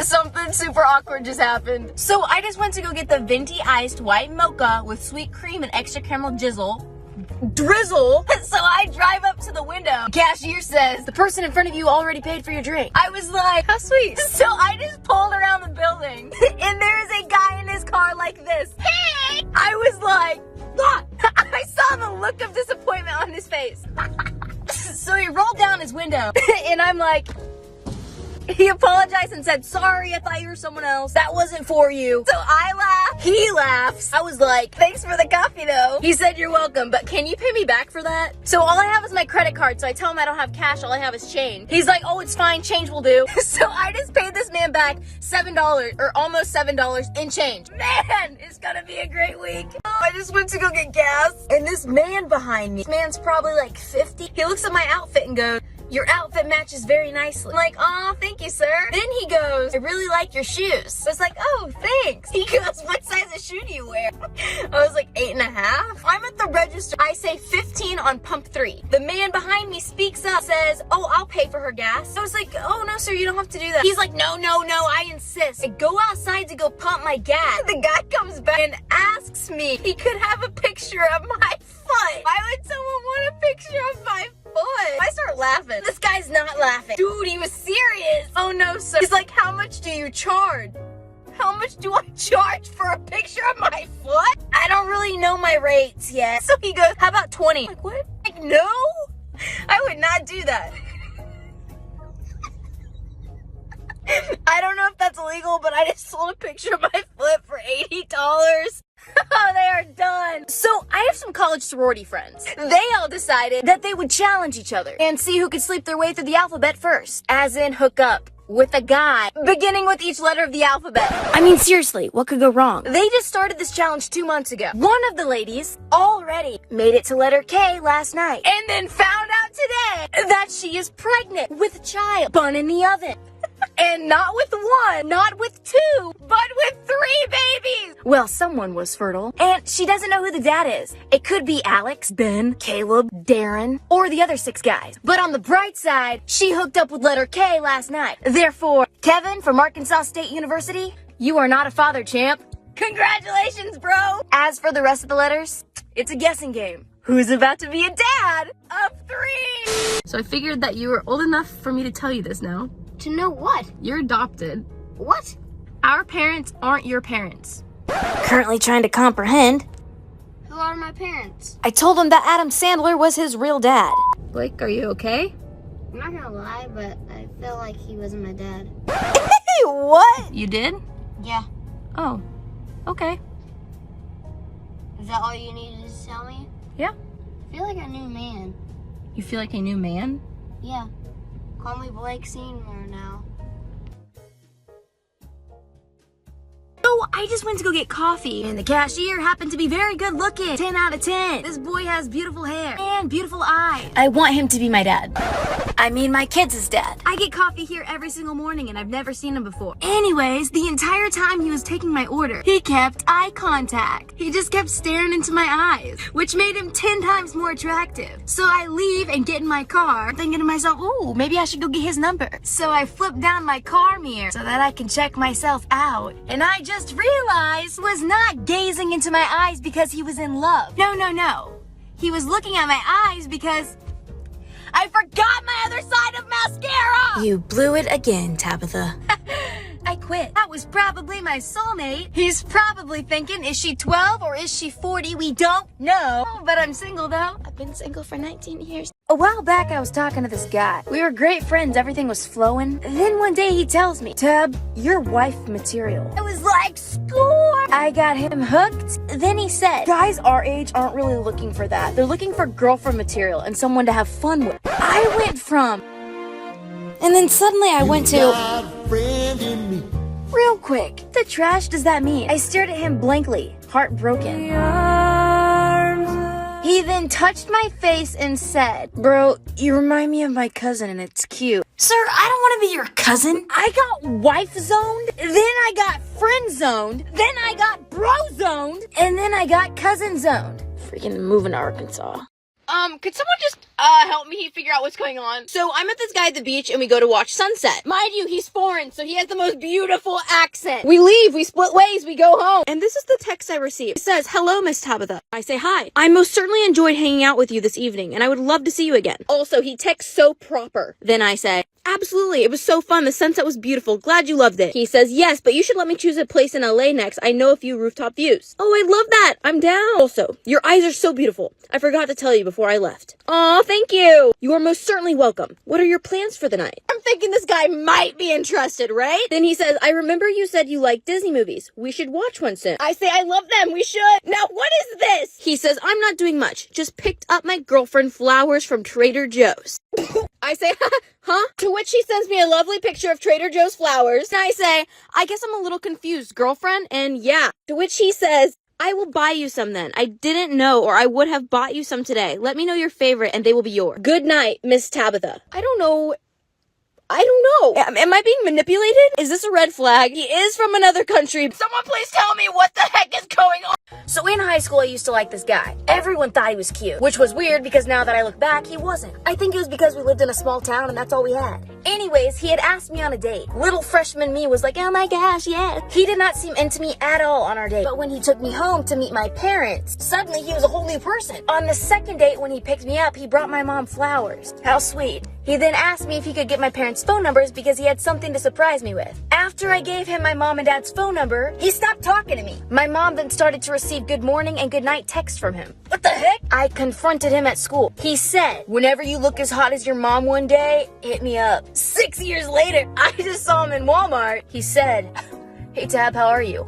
Something super awkward just happened. So I just went to go get the venti iced white mocha with sweet cream and extra caramel drizzle. So I drive up to the window. Cashier says, the person in front of you already paid for your drink. I was like, how sweet. So I just pulled around the building and there's a guy in his car like this. Hey! I was like, ah! I saw the look of disappointment on his face. So he rolled down his window and I'm like, he apologized and said, sorry, I thought you were someone else. That wasn't for you. So I laughed. He laughs. I was like, thanks for the coffee though. He said, you're welcome, but can you pay me back for that? So all I have is my credit card. So I tell him I don't have cash. All I have is change. He's like, oh, it's fine. Change will do. So I just paid this man back $7 or almost $7 in change. Man, it's gonna be a great week. I just went to go get gas and this man behind me, this man's probably like 50. He looks at my outfit and goes, your outfit matches very nicely. I'm like, oh, thank you, sir. Then he goes, I really like your shoes. I was like, oh, thanks. He goes, what size of shoe do you wear? I was like, 8.5. I'm at the register. I say 15 on pump 3. The man behind me speaks up, says, oh, I'll pay for her gas. I was like, oh, no, sir, you don't have to do that. He's like, no, I insist. I go outside to go pump my gas. The guy comes back and asks me he could have a picture of my foot. Why would someone want a picture of my foot? I start laughing. This guy's not laughing. Dude, he was serious. Oh no, sir. He's like, how much do you charge? How much do I charge for a picture of my foot? I don't really know my rates yet. So he goes, how about 20? I'm like, what? Like, no, I would not do that. I don't know if that's illegal, but I just sold a picture of my foot for $80. Oh, they are done. So I have some college sorority friends. They all decided that they would challenge each other and see who could sleep their way through the alphabet first. As in hook up with a guy beginning with each letter of the alphabet. I mean, seriously, what could go wrong? They just started this challenge 2 months ago. One of the ladies already made it to letter K last night and then found out today that she is pregnant with a child. Bun in the oven. And not with 1, not with 2, but with 3 babies! Well, someone was fertile, and she doesn't know who the dad is. It could be Alex, Ben, Caleb, Darren, or the other 6 guys. But on the bright side, she hooked up with letter K last night. Therefore, Kevin from Arkansas State University, you are not a father, champ. Congratulations, bro! As for the rest of the letters, it's a guessing game. Who's about to be a dad of 3? So I figured that you were old enough for me to tell you this now. To know what? You're adopted. What? Our parents aren't your parents. Currently trying to comprehend. Who are my parents? I told him that Adam Sandler was his real dad. Blake, are you okay? I'm not gonna lie, but I feel like he wasn't my dad. Hey, what? You did? Yeah. Oh, okay. Is that all you needed to tell me? Yeah. I feel like a new man. You feel like a new man? Yeah. Call me Blake Senior now. So I just went to go get coffee, and the cashier happened to be very good looking. 10 out of 10. This boy has beautiful hair and beautiful eyes. I want him to be my dad. I mean, my kid's dad. I get coffee here every single morning, and I've never seen him before. Anyways, the entire time he was taking my order, he kept eye contact. He just kept staring into my eyes, which made him 10 times more attractive. So I leave and get in my car, thinking to myself, ooh, maybe I should go get his number. So I flip down my car mirror so that I can check myself out. And I just realized he was not gazing into my eyes because he was in love. No. He was looking at my eyes because I forgot my other side of mascara! You blew it again, Tabitha. I quit. That was probably my soulmate. He's probably thinking, is she 12 or is she 40? We don't know. But I'm single though. I've been single for 19 years. A while back, I was talking to this guy. We were great friends. Everything was flowing. Then one day he tells me, Tab, you're wife material. I was like, score! I got him hooked. Then he said, guys our age aren't really looking for that. They're looking for girlfriend material and someone to have fun with. I went from... And then suddenly I went to... Real quick, the trash does that mean? I stared at him blankly, heartbroken. He then touched my face and said, bro, you remind me of my cousin and it's cute. Sir, I don't want to be your cousin. I got wife zoned, then I got friend zoned, then I got bro zoned, and then I got cousin zoned. Freaking moving to Arkansas. Could someone just, help me figure out what's going on. So I met this guy at the beach and we go to watch sunset. Mind you, he's foreign, so he has the most beautiful accent. We leave, we split ways, we go home. And this is the text I received. It says, "Hello, Miss Tabitha." I say, "Hi. I most certainly enjoyed hanging out with you this evening, and I would love to see you again." Also, he texts so proper. Then I say, "Absolutely, it was so fun. The sunset was beautiful. Glad you loved it." He says, "Yes, but you should let me choose a place in LA next. I know a few rooftop views." Oh, I love that. I'm down. Also, your eyes are so beautiful. I forgot to tell you before I left. Aw, thank you. You are most certainly welcome. What are your plans for the night? I'm thinking this guy might be interested, right? Then he says, "I remember you said you like Disney movies. We should watch one soon." I say, "I love them. We should." Now, what is this? He says, "I'm not doing much. Just picked up my girlfriend flowers from Trader Joe's." I say, "Huh?" To which he sends me a lovely picture of Trader Joe's flowers. And I say, "I guess I'm a little confused, girlfriend." And yeah. To which he says, "I will buy you some then. I didn't know, or I would have bought you some today. Let me know your favorite and they will be yours. Good night, Miss Tabitha." I don't know. Am I being manipulated? Is this a red flag? He is from another country. Someone please tell me what the heck is going on. So in high school, I used to like this guy. Everyone thought he was cute, which was weird because now that I look back, he wasn't. I think it was because we lived in a small town and that's all we had. Anyways, he had asked me on a date. Little freshman me was like, "Oh my gosh, yes." He did not seem into me at all on our date. But when he took me home to meet my parents, suddenly he was a whole new person. On the second date, when he picked me up, he brought my mom flowers. How sweet. He then asked me if he could get my parents' phone numbers because he had something to surprise me with. After I gave him my mom and dad's phone number, he stopped talking to me. My mom then started to receive good morning and good night texts from him. What the heck? I confronted him at school. He said, "Whenever you look as hot as your mom one day, hit me up." 6 years later, I just saw him in Walmart. He said, "Hey Tab, how are you?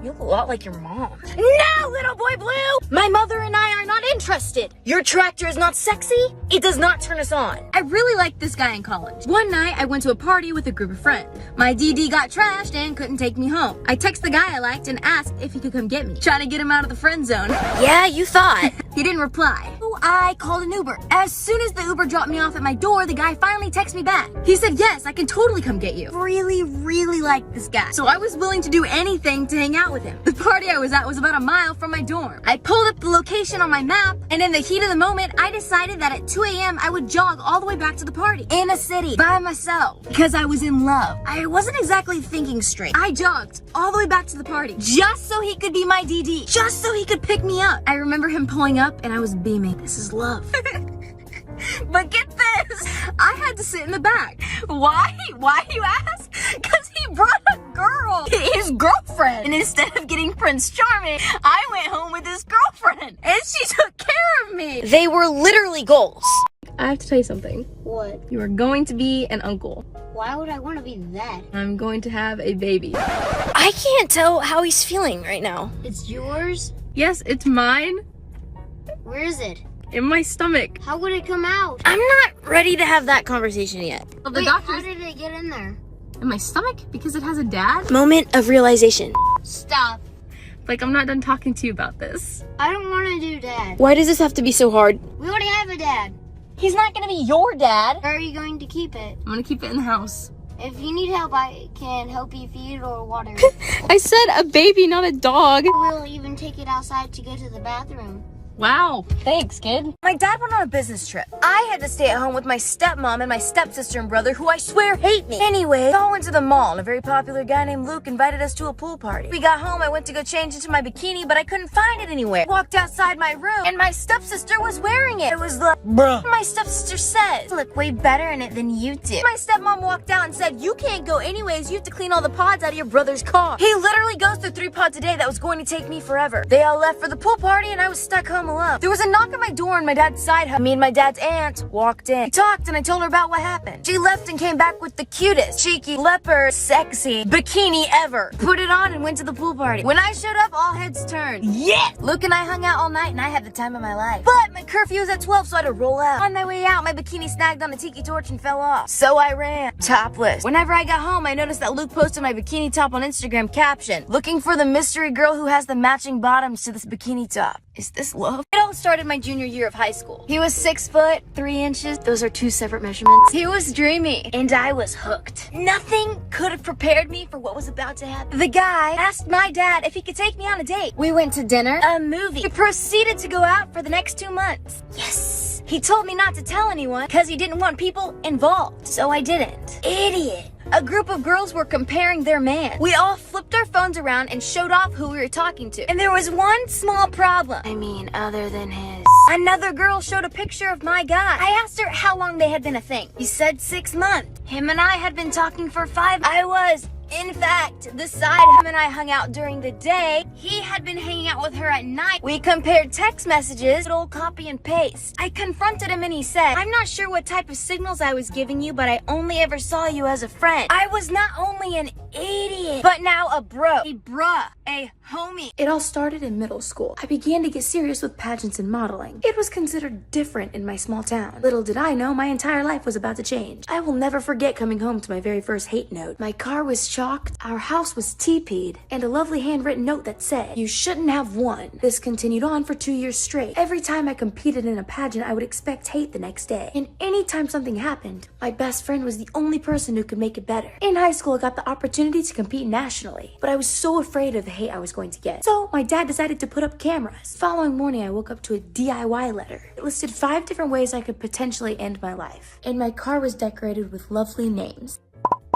You look a lot like your mom." No, little boy blue! My mother and I are not interested. Your tractor is not sexy. It does not turn us on. I really liked this guy in college. One night, I went to a party with a group of friends. My DD got trashed and couldn't take me home. I texted the guy I liked and asked if he could come get me. Trying to get him out of the friend zone. Yeah, you thought. He didn't reply. So I called an Uber. As soon as the Uber dropped me off at my door, the guy finally texted me back. He said, "Yes, I can totally come get you." Really liked this guy. So I was willing to do anything to hang out with him. The party I was at was about a mile from my dorm. I pulled up the location on my map, and in the heat of the moment, I decided that at 2 a.m. I would jog all the way back to the party. In a city, by myself, because I was in love. I wasn't exactly thinking straight. I jogged all the way back to the party, just so he could be my DD. Just so he could pick me up. I remember him pulling up, and I was beaming. This is love. But get this, I had to sit in the back. Why you ask? Because he brought a girl, his girlfriend. And instead of getting Prince Charming, I went home with his girlfriend. And she took care of me. They were literally goals. I have to tell you something. What? You are going to be an uncle. Why would I want to be that? I'm going to have a baby. I can't tell how he's feeling right now. It's yours? Yes, it's mine. Where is it? In my stomach. How would it come out? I'm not ready to have that conversation yet. Well, the Wait, doctor's how did it get in there? in my stomach because it has a dad. Moment of realization. Stop. Like, I'm not done talking to you about this. I don't want to do dad. Why does this have to be so hard? We already have a dad. He's not gonna be your dad. Where are you going to keep it? I'm gonna keep it in the house. If you need help, I can help you feed or water. I said a baby, not a dog. We'll even take it outside to go to the bathroom. Wow. Thanks, kid. My dad went on a business trip. I had to stay at home with my stepmom and my stepsister and brother, who I swear hate me. Anyway, we all went to the mall, and a very popular guy named Luke invited us to a pool party. We got home, I went to go change into my bikini, but I couldn't find it anywhere. Walked outside my room, and my stepsister was wearing it. It was the bruh. My stepsister says, "Look way better in it than you do." My stepmom walked out and said, "You can't go anyways. You have to clean all the pods out of your brother's car." He literally goes through 3 pods a day that was going to take me forever. They all left for the pool party, and I was stuck home alone. There was a knock on my door, and my dad's side hug. Me and my dad's aunt walked in. We talked, and I told her about what happened. She left and came back with the cutest, cheeky, leopard, sexy bikini ever. Put it on and went to the pool party. When I showed up, all heads turned. Yes! Luke and I hung out all night, and I had the time of my life. But my curfew was at 12, so I had to roll out. On my way out, my bikini snagged on a tiki torch and fell off. So I ran, topless. Whenever I got home, I noticed that Luke posted my bikini top on Instagram, caption, "Looking for the mystery girl who has the matching bottoms to this bikini top. Is this love?" It all started my junior year of high school. He was 6 foot, 3 inches. Those are 2 separate measurements. He was dreamy, and I was hooked. Nothing could have prepared me for what was about to happen. The guy asked my dad if he could take me on a date. We went to dinner, a movie. We proceeded to go out for the next 2 months. Yes! He told me not to tell anyone because he didn't want people involved. So I didn't. Idiot. A group of girls were comparing their man. We all flipped our phones around and showed off who we were talking to. And there was one small problem. I mean, other than his. Another girl showed a picture of my guy. I asked her how long they had been a thing. He said 6 months. Him and I had been talking for 5. I was. In fact, the side him and I hung out during the day, he had been hanging out with her at night. We compared text messages, good old copy and paste. I confronted him and he said, I'm not sure what type of signals I was giving you, but I only ever saw you as a friend. I was not only an idiot, but now a bro. A bruh. A homie. It all started in middle school. I began to get serious with pageants and modeling. It was considered different in my small town. Little did I know my entire life was about to change. I will never forget coming home to my very first hate note. My car was shocked, our house was TP'd, and a lovely handwritten note that said, you shouldn't have won. This continued on for 2 years straight. Every time I competed in a pageant, I would expect hate the next day. And anytime something happened, my best friend was the only person who could make it better. In high school, I got the opportunity to compete nationally, but I was so afraid of the hate I was going to get. So my dad decided to put up cameras. The following morning, I woke up to a DIY letter. It listed 5 different ways I could potentially end my life. And my car was decorated with lovely names.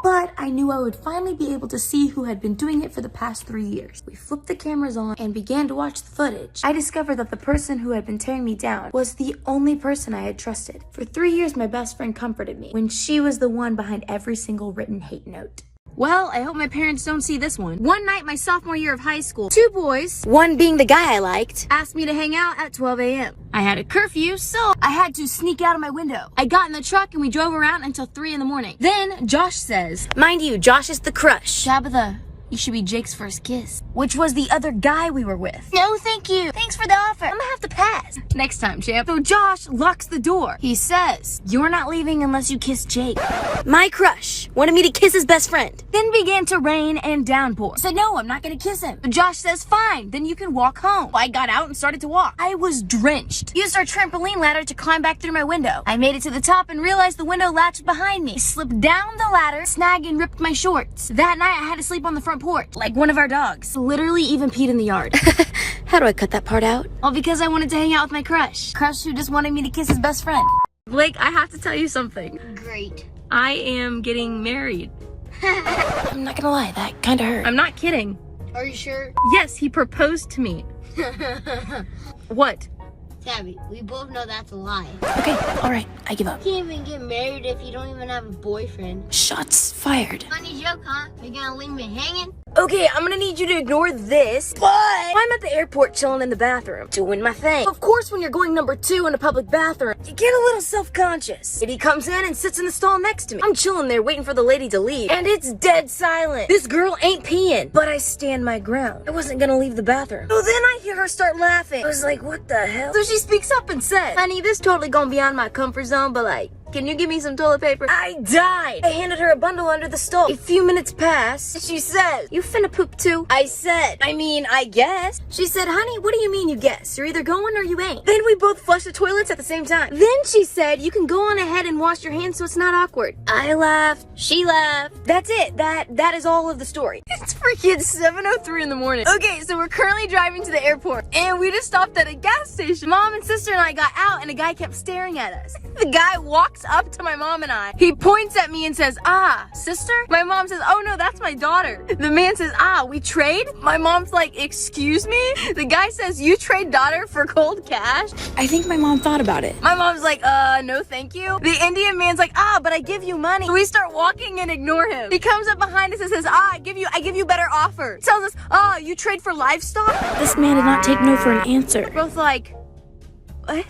But I knew I would finally be able to see who had been doing it for the past 3 years. We flipped the cameras on and began to watch the footage. I discovered that the person who had been tearing me down was the only person I had trusted. For 3 years, my best friend comforted me when she was the one behind every single written hate note. Well, I hope my parents don't see this one. One night, my sophomore year of high school, 2 boys, One being the guy I liked. asked me to hang out at 12 a.m. I had a curfew, so I had to sneak out of my window. I got in the truck and we drove around until 3 in the morning. Then Josh says, Mind you, Josh is the crush. Tabitha, you should be Jake's first kiss, which was the other guy we were with. No, thank you. Thanks for the offer. I'm gonna have to pass. Next time, champ. So Josh locks the door. He says, you're not leaving unless you kiss Jake. My crush wanted me to kiss his best friend. Then began to rain and downpour. I said, no, I'm not gonna kiss him. But Josh says, fine, then you can walk home. I got out and started to walk. I was drenched. Used our trampoline ladder to climb back through my window. I made it to the top and realized the window latch behind me. I slipped down the ladder, snagged and ripped my shorts. That night, I had to sleep on the front porch, like one of our dogs. Literally even peed in the yard. How do I cut that part out? All because I wanted to hang out with my crush. Crush who just wanted me to kiss his best friend. Blake, I have to tell you something. Great. I am getting married. I'm not gonna lie, that kinda hurt. I'm not kidding. Are you sure? Yes, he proposed to me. What? Tabby, we both know that's a lie. Okay, alright, I give up. You can't even get married if you don't even have a boyfriend. Shots fired. Funny joke, huh? You're gonna leave me hanging? Okay, I'm gonna need you to ignore this, but I'm at the airport chilling in the bathroom, doing my thing. Of course, when you're going number 2 in a public bathroom, you get a little self-conscious. And he comes in and sits in the stall next to me. I'm chilling there waiting for the lady to leave, and it's dead silent. This girl ain't peeing, but I stand my ground. I wasn't gonna leave the bathroom. So then I hear her start laughing. I was like, what the hell? So she speaks up and says, honey, this totally gonna be beyond my comfort zone, but like, can you give me some toilet paper? I died. I handed her a bundle under the stall. A few minutes pass. She says, you finna poop too? I said, I guess. She said, honey, what do you mean you guess? You're either going or you ain't. Then we both flushed the toilets at the same time. Then she said, you can go on ahead and wash your hands so it's not awkward. I laughed. She laughed. That's it. That is all of the story. It's freaking 7:03 in the morning. Okay, so we're currently driving to the airport and we just stopped at a gas station. Mom and sister and I got out and a guy kept staring at us. The guy walks up to my mom and I. He points at me and says, ah, sister? My mom says, oh no, that's my daughter. The man says, ah, we trade? My mom's like, excuse me? The guy says, you trade daughter for cold cash? I think my mom thought about it. My mom's like, no thank you. The Indian man's like, ah, but I give you money. So we start walking and ignore him. He comes up behind us and says, ah, I give you better offer. Tells us, ah, you trade for livestock? This man did not take no for an answer. We're both like, what?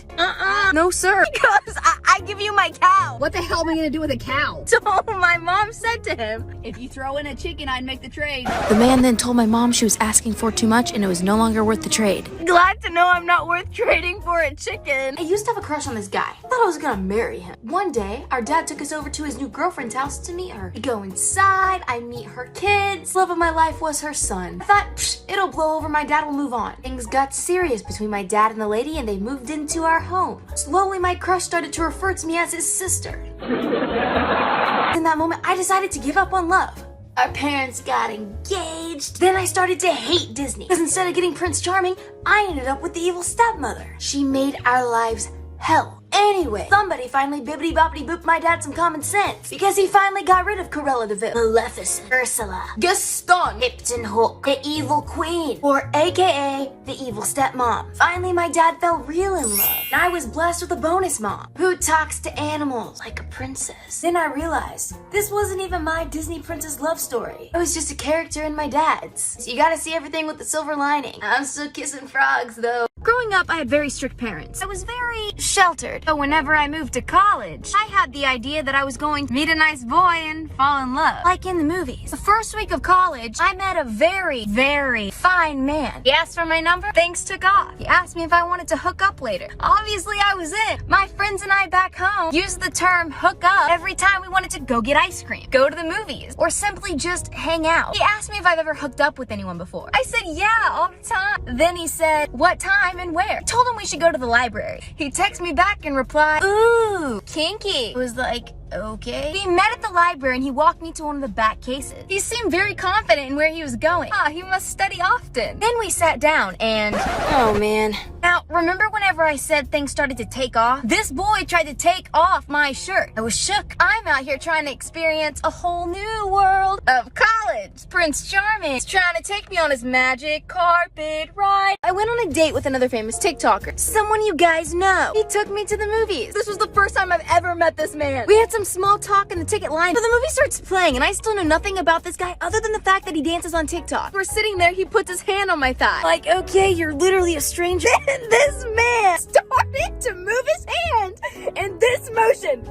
No, sir. Because I give you my cow. What the hell am I gonna do with a cow? So my mom said to him, If you throw in a chicken, I'd make the trade. The man then told my mom she was asking for too much and it was no longer worth the trade. glad to know I'm not worth trading for a chicken. I used to have a crush on this guy. I thought I was gonna marry him. One day, our dad took us over to his new girlfriend's house to meet her. We go inside, I meet her kids. Love of my life was her son. I thought, psh, it'll blow over, my dad will move on. Things got serious between my dad and the lady and they moved into our home. Slowly, my crush started to refer to me as his sister. In that moment, I decided to give up on love. Our parents got engaged. Then I started to hate Disney. Because instead of getting Prince Charming, I ended up with the evil stepmother. She made our lives hell. Anyway, somebody finally bibbidi-boppity-booped my dad some common sense because he finally got rid of Cruella de Vil, Maleficent, Ursula, Gaston, Captain Hook, the evil queen, or aka the evil stepmom. Finally, my dad fell real in love, and I was blessed with a bonus mom who talks to animals like a princess. Then I realized this wasn't even my Disney princess love story. It was just a character in my dad's. So you gotta see everything with the silver lining. I'm still kissing frogs though. Growing up, I had very strict parents. I was very sheltered. But whenever I moved to college, I had the idea that I was going to meet a nice boy and fall in love. Like in the movies. The first week of college, I met a very, very fine man. He asked for my number, things took off. He asked me if I wanted to hook up later. Obviously, I was in. My friends and I back home used the term hook up every time we wanted to go get ice cream, go to the movies, or simply just hang out. He asked me if I've ever hooked up with anyone before. I said, yeah, all the time. Then he said, what time and where? I told him we should go to the library. He texted me back and replied, ooh, kinky. I was like, okay. We met at the library and he walked me to one of the back cases. He seemed very confident in where he was going. He must study often. Then we sat down and, oh man. Now, remember whenever I said things started to take off? This boy tried to take off my shirt. I was shook. I'm out here trying to experience a whole new world of college. Prince Charming is trying to take me on his magic carpet ride. I went on a date with another famous TikToker, someone you guys know. He took me to the movies. This was the first time I've ever met this man. We had some small talk in the ticket line, but the movie starts playing and I still know nothing about this guy other than the fact that he dances on TikTok. We're sitting there, he puts his hand on my thigh. Like, okay, you're literally a stranger. And this man started to move his hand in this motion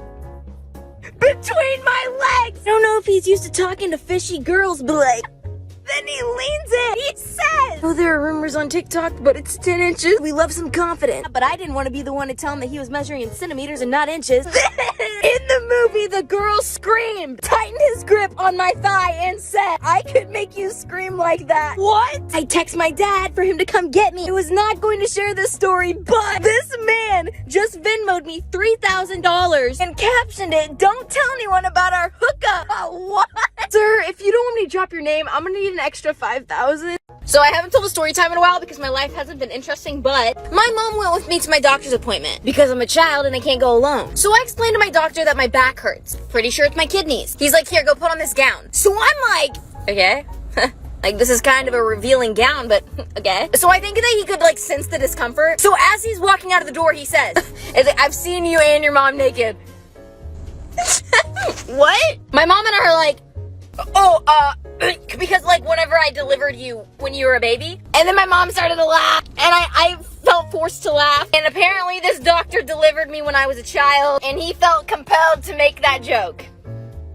between my legs. I don't know if he's used to talking to fishy girls, but like, then he leans in. He says, oh, there are rumors on TikTok, but it's 10 inches. We love some confidence. But I didn't want to be the one to tell him that he was measuring in centimeters and not inches. In the movie, the girl screamed, tightened his grip on my thigh, and said, I could make you scream like that. What? I text my dad for him to come get me. I was not going to share this story, but this man just Venmo'd me $3,000 and captioned it, don't tell anyone about our hookup. What? Sir, if you don't want me to drop your name, I'm gonna need an extra $5,000. So I haven't told a story time in a while because my life hasn't been interesting, but my mom went with me to my doctor's appointment because I'm a child and I can't go alone. So I explained to my doctor that my back hurts. Pretty sure it's my kidneys. He's like, here, go put on this gown. So I'm like, okay. Like, this is kind of a revealing gown, but okay. So I think that he could, like, sense the discomfort. So as he's walking out of the door, he says, I've seen you and your mom naked. What? My mom and I are like, because like whenever I delivered you when you were a baby, and then my mom started to laugh, and I felt forced to laugh, and apparently this doctor delivered me when I was a child, and he felt compelled to make that joke,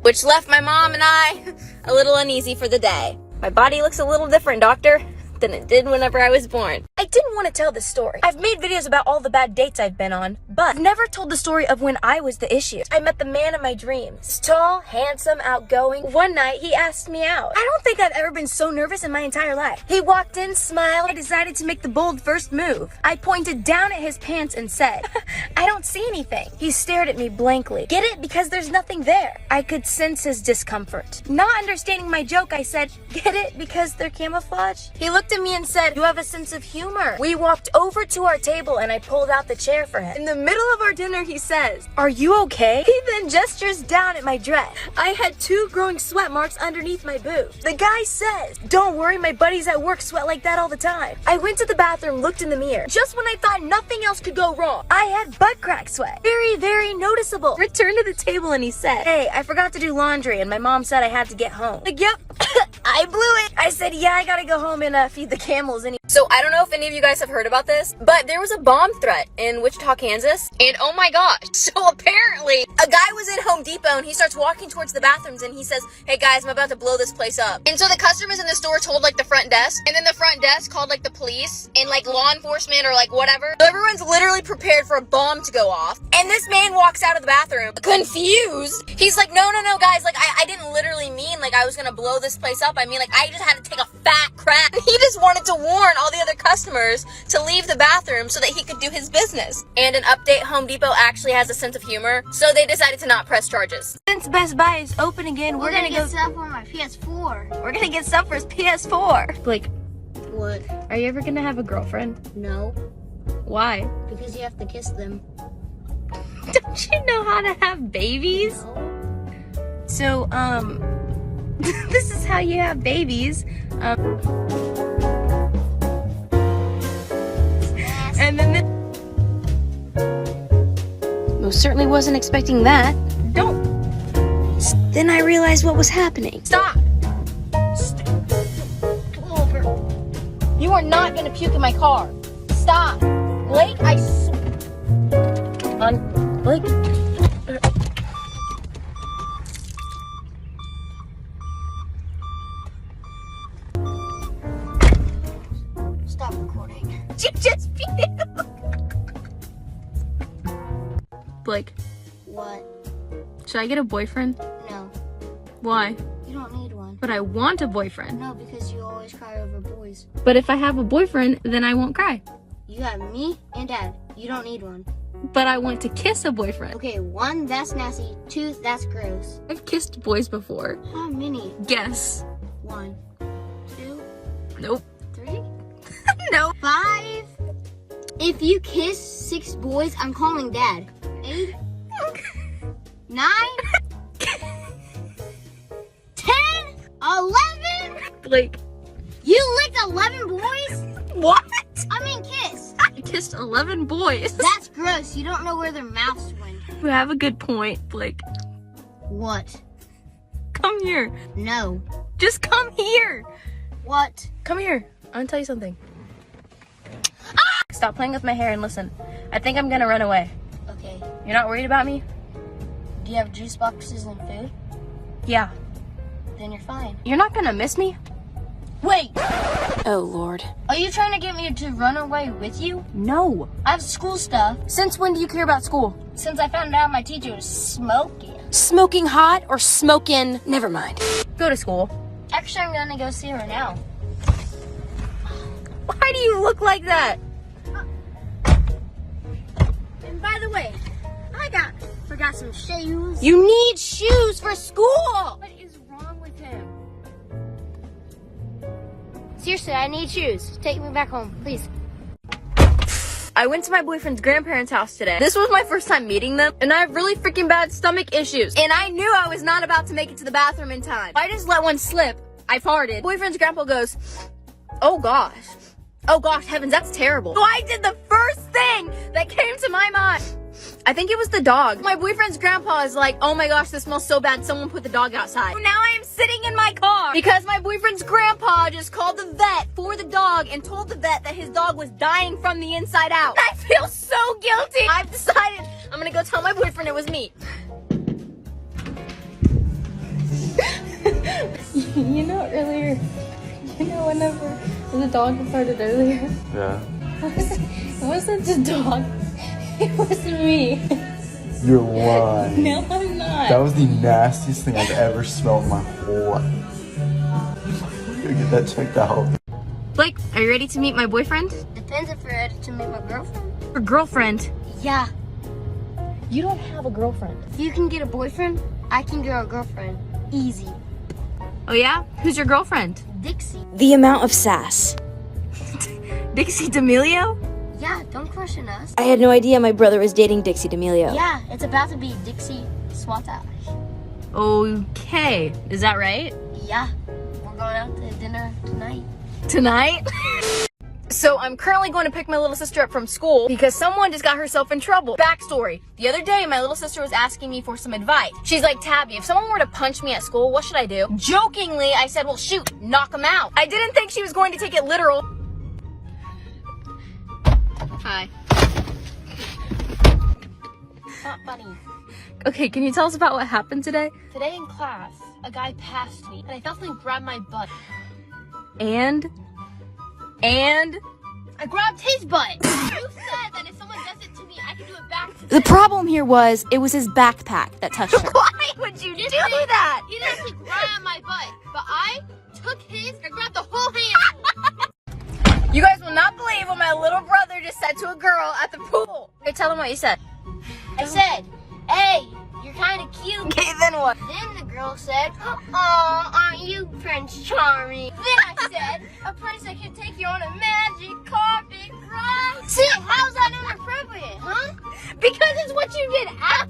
which left my mom and I a little uneasy for the day. My body looks a little different, doctor, than it did whenever I was born. I didn't want to tell this story. I've made videos about all the bad dates I've been on, but never told the story of when I was the issue. I met the man of my dreams. He's tall, handsome, outgoing. One night, he asked me out. I don't think I've ever been so nervous in my entire life. He walked in, smiled. I decided to make the bold first move. I pointed down at his pants and said, I don't see anything. He stared at me blankly. Get it? Because there's nothing there. I could sense his discomfort. Not understanding my joke, I said, get it? Because they're camouflage? He looked at me and said, you have a sense of humor. We walked over to our table and I pulled out the chair for him. In the middle of our dinner, he says, are you okay? He then gestures down at my dress. I had 2 growing sweat marks underneath my boob. The guy says, don't worry, my buddies at work sweat like that all the time. I went to the bathroom, looked in the mirror. Just when I thought nothing else could go wrong, I had butt crack sweat. Very, very noticeable. Returned to the table and he said, hey, I forgot to do laundry and my mom said I had to get home. Like, yep, I blew it. I said, yeah, I gotta go home and feed the camels. And so I don't know if any of you guys have heard about this, but there was a bomb threat in Wichita, Kansas, and oh my gosh. So apparently a guy was in Home Depot and he starts walking towards the bathrooms and he says, hey guys, I'm about to blow this place up. And so the customers in the store told like the front desk, and then the front desk called like the police and like law enforcement or like whatever. So everyone's literally prepared for a bomb to go off. And this man walks out of the bathroom confused. He's like, no guys, like I didn't literally mean like I was gonna blow this place up. I mean like I just had to take a fat crap. He just wanted to warn all the other customers to leave the bathroom so that he could do his business. And an update, Home Depot actually has a sense of humor, so they decided to not press charges. Since Best Buy is open again, we're gonna get stuff for my PS4. We're gonna get stuff for his PS4. Like, What? are you ever gonna have a girlfriend? No, Why? because you have to kiss them. Don't you know how to have babies? So, this is how you have babies. And then Most certainly wasn't expecting that. don't Then I realized what was happening. stop. Come over. You are not gonna puke in my car. Stop, Blake. Blake. Stop recording. You just peed. Blake, What? should I get a boyfriend? No, Why? you don't need one. But I want a boyfriend. No, because you always cry over boys. But if I have a boyfriend, then I won't cry. You have me and Dad. You don't need one. But I want to kiss a boyfriend. Okay, 1, that's nasty. 2, that's gross. I've kissed boys before. How many? Guess. 1, 2, Nope. 3, No. 5. If you kiss 6 boys, I'm calling Dad. 8, 9, 10, 11. Blake. You licked 11 boys? What? I mean kiss. I kissed 11 boys. That's gross. You don't know where their mouths went. You have a good point, Blake. What? Come here. No. Just come here. What? Come here. I'm gonna tell you something. Stop playing with my hair and listen. I think I'm gonna run away. Okay. You're not worried about me? Do you have juice boxes and food? Yeah. Then you're fine. You're not gonna miss me? Wait! Oh, Lord. Are you trying to get me to run away with you? No. I have school stuff. Since when do you care about school? Since I found out my teacher was smoking. Smoking hot or smoking? Never mind. Go to school. Actually, I'm gonna go see her now. Why do you look like that? And by the way, forgot some shoes. You need shoes for school! What is wrong with him? Seriously, I need shoes. Take me back home, please. I went to my boyfriend's grandparents' house today. This was my first time meeting them, and I have really freaking bad stomach issues. And I knew I was not about to make it to the bathroom in time. I just let one slip. I farted. Boyfriend's grandpa goes, oh gosh. Oh gosh, heavens, that's terrible. So I did the first thing that came to my mind. I think it was the dog. My boyfriend's grandpa is like, oh my gosh, this smells so bad. Someone put the dog outside. So now I am sitting in my car because my boyfriend's grandpa just called the vet for the dog and told the vet that his dog was dying from the inside out. I feel so guilty. I've decided I'm gonna go tell my boyfriend it was me. Whenever the dog farted earlier, Yeah. it wasn't the dog. It was me. You're lying. No, I'm not. That was the nastiest thing I've ever smelled in my whole life. Go get that checked out. Blake, are you ready to meet my boyfriend? Depends if you're ready to meet my girlfriend. Or girlfriend? Yeah. You don't have a girlfriend. If you can get a boyfriend, I can get a girlfriend. Easy. Oh yeah? Who's your girlfriend? Dixie. The amount of sass. Dixie D'Amelio? Yeah, don't question us. I had no idea my brother was dating Dixie D'Amelio. Yeah, it's about to be Dixie Swatosh. Okay. Is that right? Yeah, we're going out to dinner tonight. Tonight? So I'm currently going to pick my little sister up from school because someone just got herself in trouble. Backstory. The other day, my little sister was asking me for some advice. She's like, Tabby, if someone were to punch me at school, what should I do? Jokingly, I said, well, shoot, knock them out. I didn't think she was going to take it literal. Hi. Not funny. Okay, can you tell us about what happened today? Today in class, a guy passed me and I felt like grab my butt. And I grabbed his butt. You said that if someone does it to me, I can do it back to The problem here was, it was his backpack that touched her. why would you do that? He didn't actually grab my butt, but I took his and grabbed the whole hand. You guys will not believe what my little brother just said to a girl at the pool. Hey, tell them what you said. I said, hey, you're kind of cute. Okay, then what? Then the girl said, oh, aren't you Prince Charming? Then I said, a prince that can take you on a magic carpet ride. Sit, how How's that inappropriate, huh? Because it's what you did after.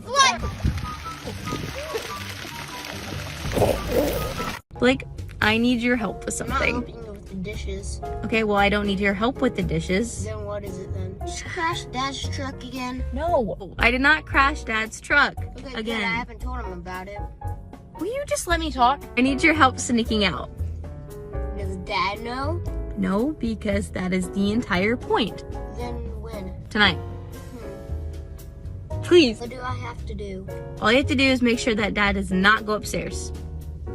Blake, I need your help with I'm not something. helping you with the dishes. Okay, well, I don't need your help with the dishes. Then what is it then? Just crash Dad's truck again. No, I did not crash Dad's truck Okay, good. I again. haven't told him about it. Will you just let me talk? I need your help sneaking out. Does Dad know? No, because that is the entire point. Then when? Tonight. Please. What do I have to do? All you have to do is make sure that Dad does not go upstairs.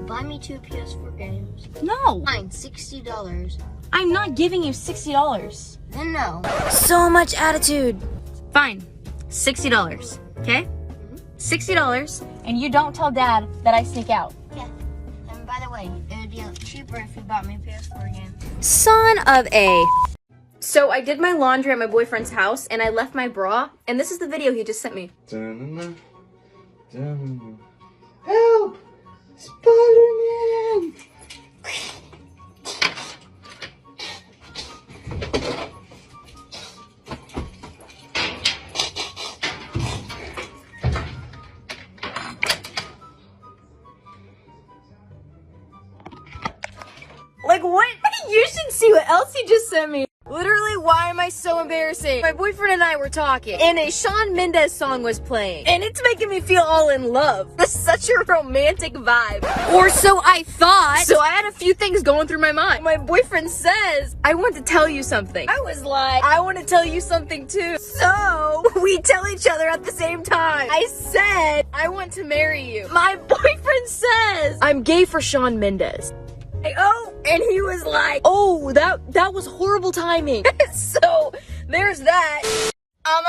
Buy me 2 PS4 games. No, Fine, $60. I'm not giving you $60. Then no. So much attitude. Fine, $60, okay? $60, and you don't tell Dad that I sneak out. Yeah. And by the way, it would be cheaper if you bought me a PS4 game. Son of a. So I did my laundry at my boyfriend's house, and I left my bra, and this is the video he just sent me. Dun-dun-dun. Dun-dun-dun. Help! Spider-Man! Like, what? You should see what else he just sent me. Literally, why am I so embarrassing? My boyfriend and I were talking, and a Shawn Mendes song was playing, and it's making me feel all in love. That's such a romantic vibe. Or so I thought. So I had a few things going through my mind. My boyfriend says, I want to tell you something. I was like, I want to tell you something too. So we tell each other at the same time. I said, I want to marry you. My boyfriend says, I'm gay for Shawn Mendes. Oh, and he was like, oh, that was horrible timing. So there's that.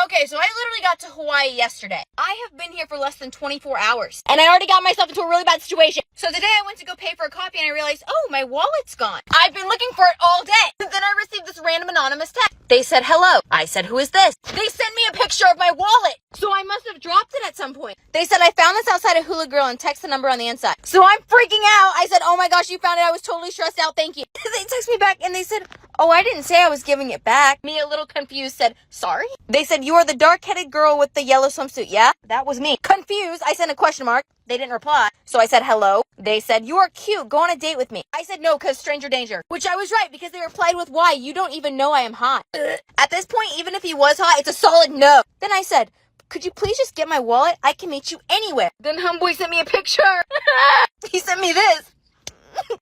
Okay, so I literally got to Hawaii yesterday. I have been here for less than 24 hours. And I already got myself into a really bad situation. So today I went to go pay for a coffee and I realized, oh, my wallet's gone. I've been looking for it all day. Then I received this random anonymous text. They said, hello. I said, who is this? They sent me a picture of my wallet. So I must have dropped it at some point. They said, I found this outside of Hula Girl and text the number on the inside. So I'm freaking out. I said, oh my gosh, you found it. I was totally stressed out. Thank you. They text me back and they said, oh, I didn't say I was giving it back. Me, a little confused, said, sorry? They said, you are the dark-headed girl with the yellow swimsuit, yeah? That was me. Confused, I sent a question mark. They didn't reply. So I said, hello. They said, you are cute. Go on a date with me. I said, no, because stranger danger. Which I was right, because they replied with, why? You don't even know I am hot. At this point, even if he was hot, it's a solid no. Then I said, could you please just get my wallet? I can meet you anywhere. Then homeboy sent me a picture. He sent me this.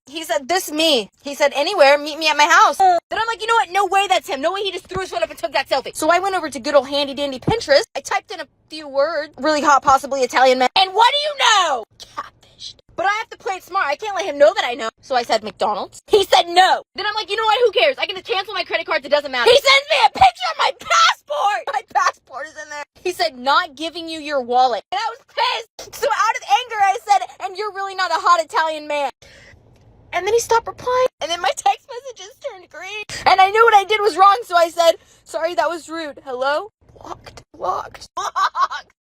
He said, this me. He said, anywhere, meet me at my house. Then I'm like, you know what? No way that's him. No way he just threw his phone up and took that selfie. So I went over to good old handy dandy Pinterest. I typed in a few words. Really hot, possibly Italian man. And what do you know? Catfished. But I have to play it smart. I can't let him know that I know. So I said, McDonald's. He said no. Then I'm like, you know what? Who cares? I can just cancel my credit cards. It doesn't matter. He sends me a picture of my passport. My passport is in there. He said, not giving you your wallet. And I was pissed. So out of anger, I said, and you're really not a hot Italian man. And then he stopped replying. And then my text messages turned green. And I knew what I did was wrong. So I said, sorry, that was rude. Hello? Blocked.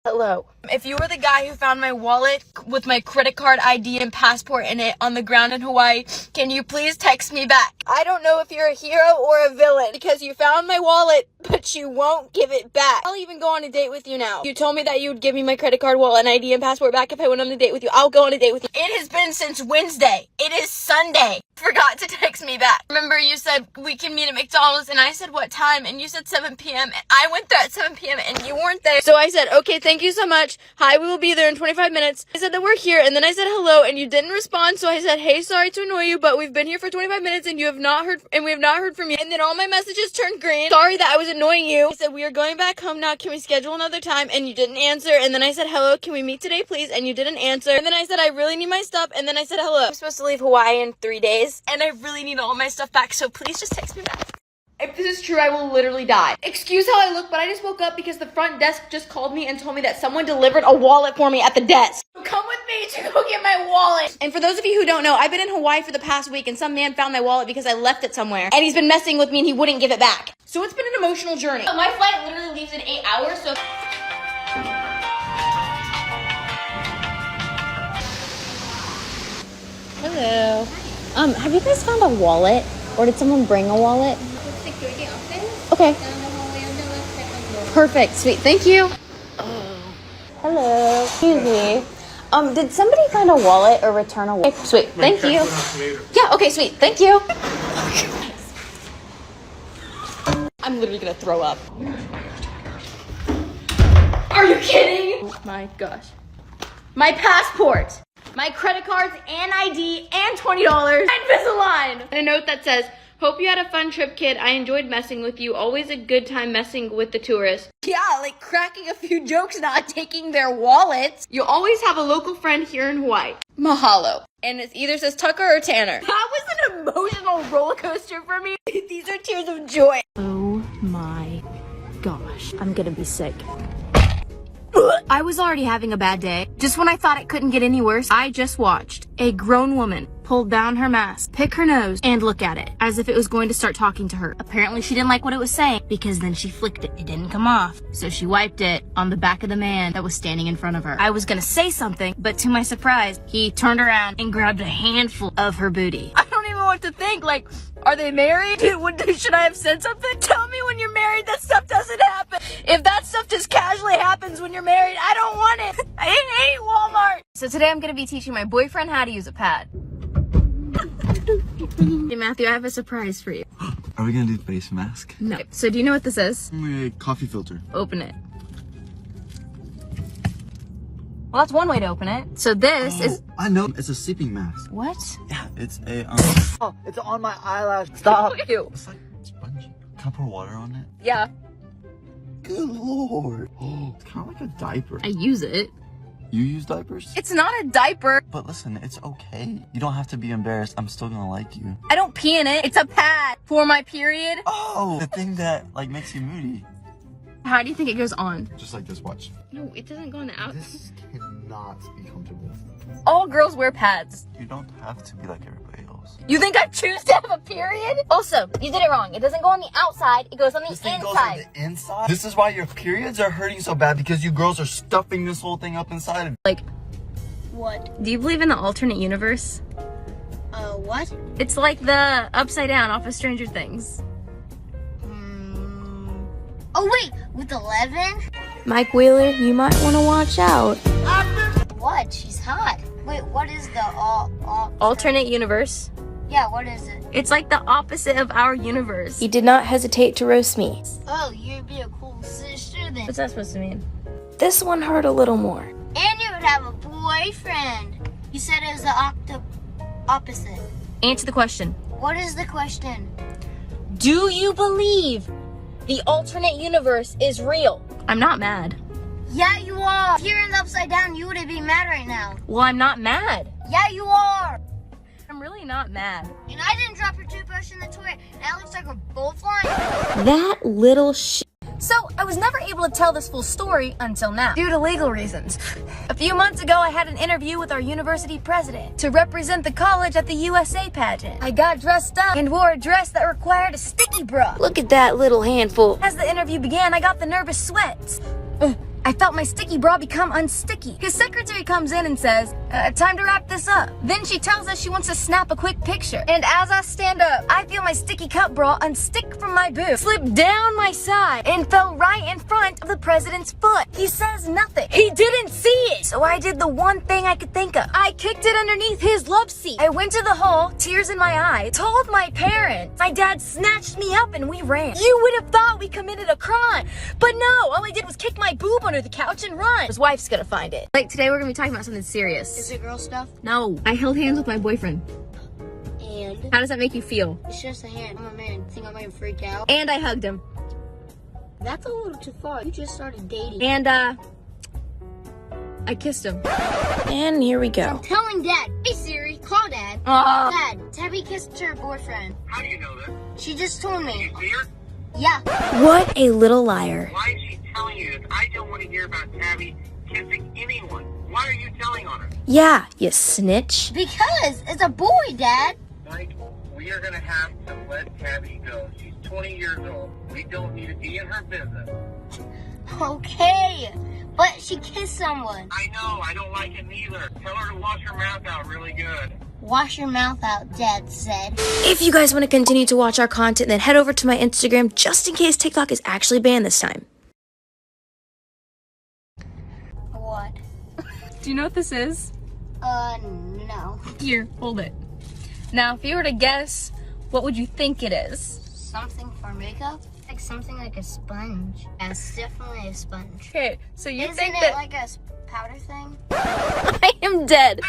Hello. If you were the guy who found my wallet with my credit card ID and passport in it on the ground in Hawaii, can you please text me back? I don't know if you're a hero or a villain because you found my wallet, but you won't give it back. I'll even go on a date with you now. You told me that you would give me my credit card, wallet, and ID and passport back if I went on a date with you. I'll go on a date with you. It has been since Wednesday. It is Sunday. Forgot to text me back. Remember you said we can meet at McDonald's and I said what time and you said 7 p.m. and I went there at 7 p.m. and you weren't there. So I said, okay, thank you so much. Hi, we will be there in 25 minutes. I said that we're here and then I said hello and you didn't respond. So I said, hey, sorry to annoy you, but we've been here for 25 minutes and you have not heard and we have not heard from you. And then all my messages turned green. Sorry that I was annoying you. I said, we are going back home now. Can we schedule another time? And you didn't answer. And then I said, hello, can we meet today, please? And you didn't answer. And then I said, I really need my stuff. And then I said, hello. I'm supposed to leave Hawaii in 3 days and I really need all my stuff back. So please just text me back. If this is true, I will literally die. Excuse how I look, but I just woke up because the front desk just called me and told me that someone delivered a wallet for me at the desk. So come with me to go get my wallet. And for those of you who don't know, I've been in Hawaii for the past week and some man found my wallet because I left it somewhere. And he's been messing with me and he wouldn't give it back. So it's been an emotional journey. My flight literally leaves in 8 hours, so... Hello. Have you guys found a wallet? Or did someone bring a wallet? Okay. Perfect. Sweet. Thank you. Hello. Excuse me. Did somebody find a wallet or return a wallet? Sweet. Thank you. Yeah, okay, sweet. Thank you. I'm literally gonna throw up. Are you kidding? Oh my gosh. My passport, my credit cards and ID and $20 Invisalign. And a note that says, hope you had a fun trip, kid. I enjoyed messing with you. Always a good time messing with the tourists. Yeah, like cracking a few jokes, not taking their wallets. You'll always have a local friend here in Hawaii. Mahalo. And it either says Tucker or Tanner. That was an emotional roller coaster for me. These are tears of joy. Oh my gosh. I'm gonna be sick. I was already having a bad day. Just when I thought it couldn't get any worse, I just watched a grown woman pull down her mask, pick her nose, and look at it, as if it was going to start talking to her. Apparently she didn't like what it was saying, because then she flicked it. It didn't come off. So she wiped it on the back of the man that was standing in front of her. I was gonna say something, but to my surprise, he turned around and grabbed a handful of her booty. I don't even know what to think. Like, are they married? Should I have said something? Tell me when you're married that stuff doesn't happen. If that stuff just casually happens when you're married, I don't want it. I hate Walmart. So today I'm gonna be teaching my boyfriend how to use a pad. Hey Matthew, I have a surprise for you. Are we gonna do face mask? No. So do you know what this is? A coffee filter. Open it. Well, that's one way to open it. So this is... I know. It's a sleeping mask. What? Yeah, it's a Oh, it's on my eyelash. Stop. Ew. It's like spongy. Can I pour water on it? Yeah. Good lord. Oh, it's kind of like a diaper. I use it. You use diapers? It's not a diaper. But listen, it's okay. You don't have to be embarrassed. I'm still gonna like you. I don't pee in it. It's a pad for my period. Oh, the thing that like makes you moody. How do you think it goes on? Just like this, watch. No, it doesn't go on the outside. This cannot be comfortable. All girls wear pads. You don't have to be like everybody else. You think I choose to have a period? Also, you did it wrong. It doesn't go on the outside. It goes on the This thing inside. goes on the inside? This is why your periods are hurting so bad, because you girls are stuffing this whole thing up inside of you. Like, What? do you believe in the alternate universe? What? It's like the upside down off of Stranger Things. Oh wait, with 11? Mike Wheeler, you might want to watch out. What? She's hot. Wait, what is the Alternate universe. Yeah, what is it? It's like the opposite of our universe. He did not hesitate to roast me. Oh, you'd be a cool sister then. What's that supposed to mean? This one hurt a little more. And you would have a boyfriend. You said it was the opposite. Answer the question. What is the question? Do you believe the alternate universe is real? I'm not mad. Yeah, you are. If you're in the upside down, you wouldn't be mad right now. Well, I'm not mad. Yeah, you are. I'm really not mad. And I didn't drop your toothbrush in the toilet. Now it looks like we're both flying. That little So, I was never able to tell this full story until now, due to legal reasons. A few months ago, I had an interview with our university president to represent the college at the USA pageant. I got dressed up and wore a dress that required a sticky bra. Look at that little handful. As the interview began, I got the nervous sweats. I felt my sticky bra become unsticky. His secretary comes in and says, time to wrap this up. Then she tells us she wants to snap a quick picture. And as I stand up, I feel my sticky cup bra unstick from my boob, slip down my side, and fell right in front of the president's foot. He says nothing. He didn't see it. So I did the one thing I could think of. I kicked it underneath his love seat. I went to the hall, tears in my eyes, told my parents. My dad snatched me up and we ran. You would have thought we committed a crime. But no, all I did was kick my boob under the couch and run. His wife's gonna find it. Like, today we're gonna be talking about something serious. Is it girl stuff? No, I held hands with my boyfriend. And How does that make you feel? it's just a hand. I'm a man. Think I'm gonna freak out? And I hugged him. That's a little too far. You just started dating. And, I kissed him. And here we I'm go. telling Dad. Hey Siri, call Dad. Dad, Tabby kissed her boyfriend. How do you know that? She just told me. You see her? Yeah. What a little liar. Why is she telling you this? I don't want to hear about Tabby kissing anyone. Why are you telling on her? Yeah, you snitch. Because it's a boy, Dad. Mike, we are going to have to let Tabby go. She's 20 years old. We don't need to be in her business. Okay. But she kissed someone. I know. I don't like it neither. Tell her to wash her mouth out really good. Wash your mouth out, Dad said. If you guys want to continue to watch our content, then head over to my Instagram just in case TikTok is actually banned this time. Do you know what this is? No. Here, hold it. Now, if you were to guess, what would you think it is? Something for makeup? Like something like a sponge. Yeah, it's definitely a sponge. Okay, so you Isn't think it that like a powder thing? I am dead.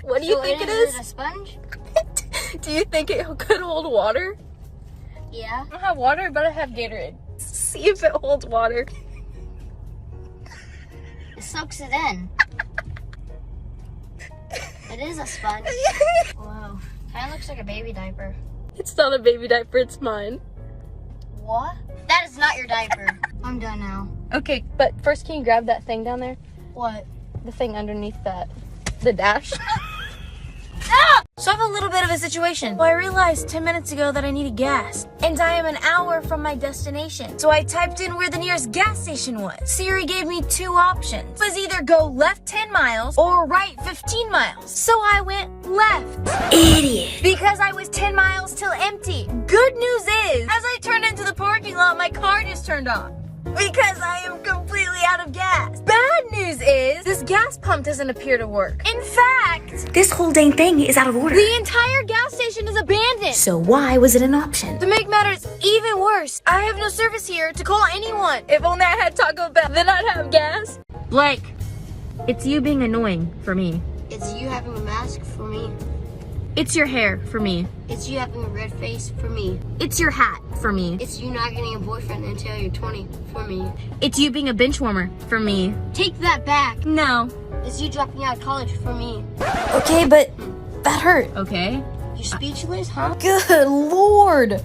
What do you think it Is is? it a sponge? Do you think it could hold water? Yeah. I don't have water, but I have Gatorade. See if it holds water. It soaks it in. It is a sponge. Whoa. Kind of looks like a baby diaper. It's not a baby diaper, it's mine. What? That is not your diaper. I'm done now. Okay, but first can you grab that thing down there? What? The thing underneath that. The dash. So I have a little bit of a situation. Well, I realized 10 minutes ago that I needed gas, and I am an hour from my destination. So I typed in where the nearest gas station was. Siri gave me two options. It was either go left 10 miles or right 15 miles. So I went left. Idiot. Because I was 10 miles till empty. Good news is, as I turned into the parking lot, my car just turned on. Because I am completely out of gas. Bad news is, this gas pump doesn't appear to work. In fact, This whole dang thing is out of order. the entire gas station is abandoned. So why was it an option? To make matters even worse, I have no service here to call anyone. If only I had Taco Bell, then I'd have gas. Blake, it's you being annoying for me. It's you having a mask for me. It's your hair for me. It's you having a red face for me. It's your hat for me. It's you not getting a boyfriend until you're 20 for me. It's you being a bench warmer for me. Take that back. No. It's you dropping out of college for me. Okay, but that hurt. Okay. You speechless, huh? Good Lord.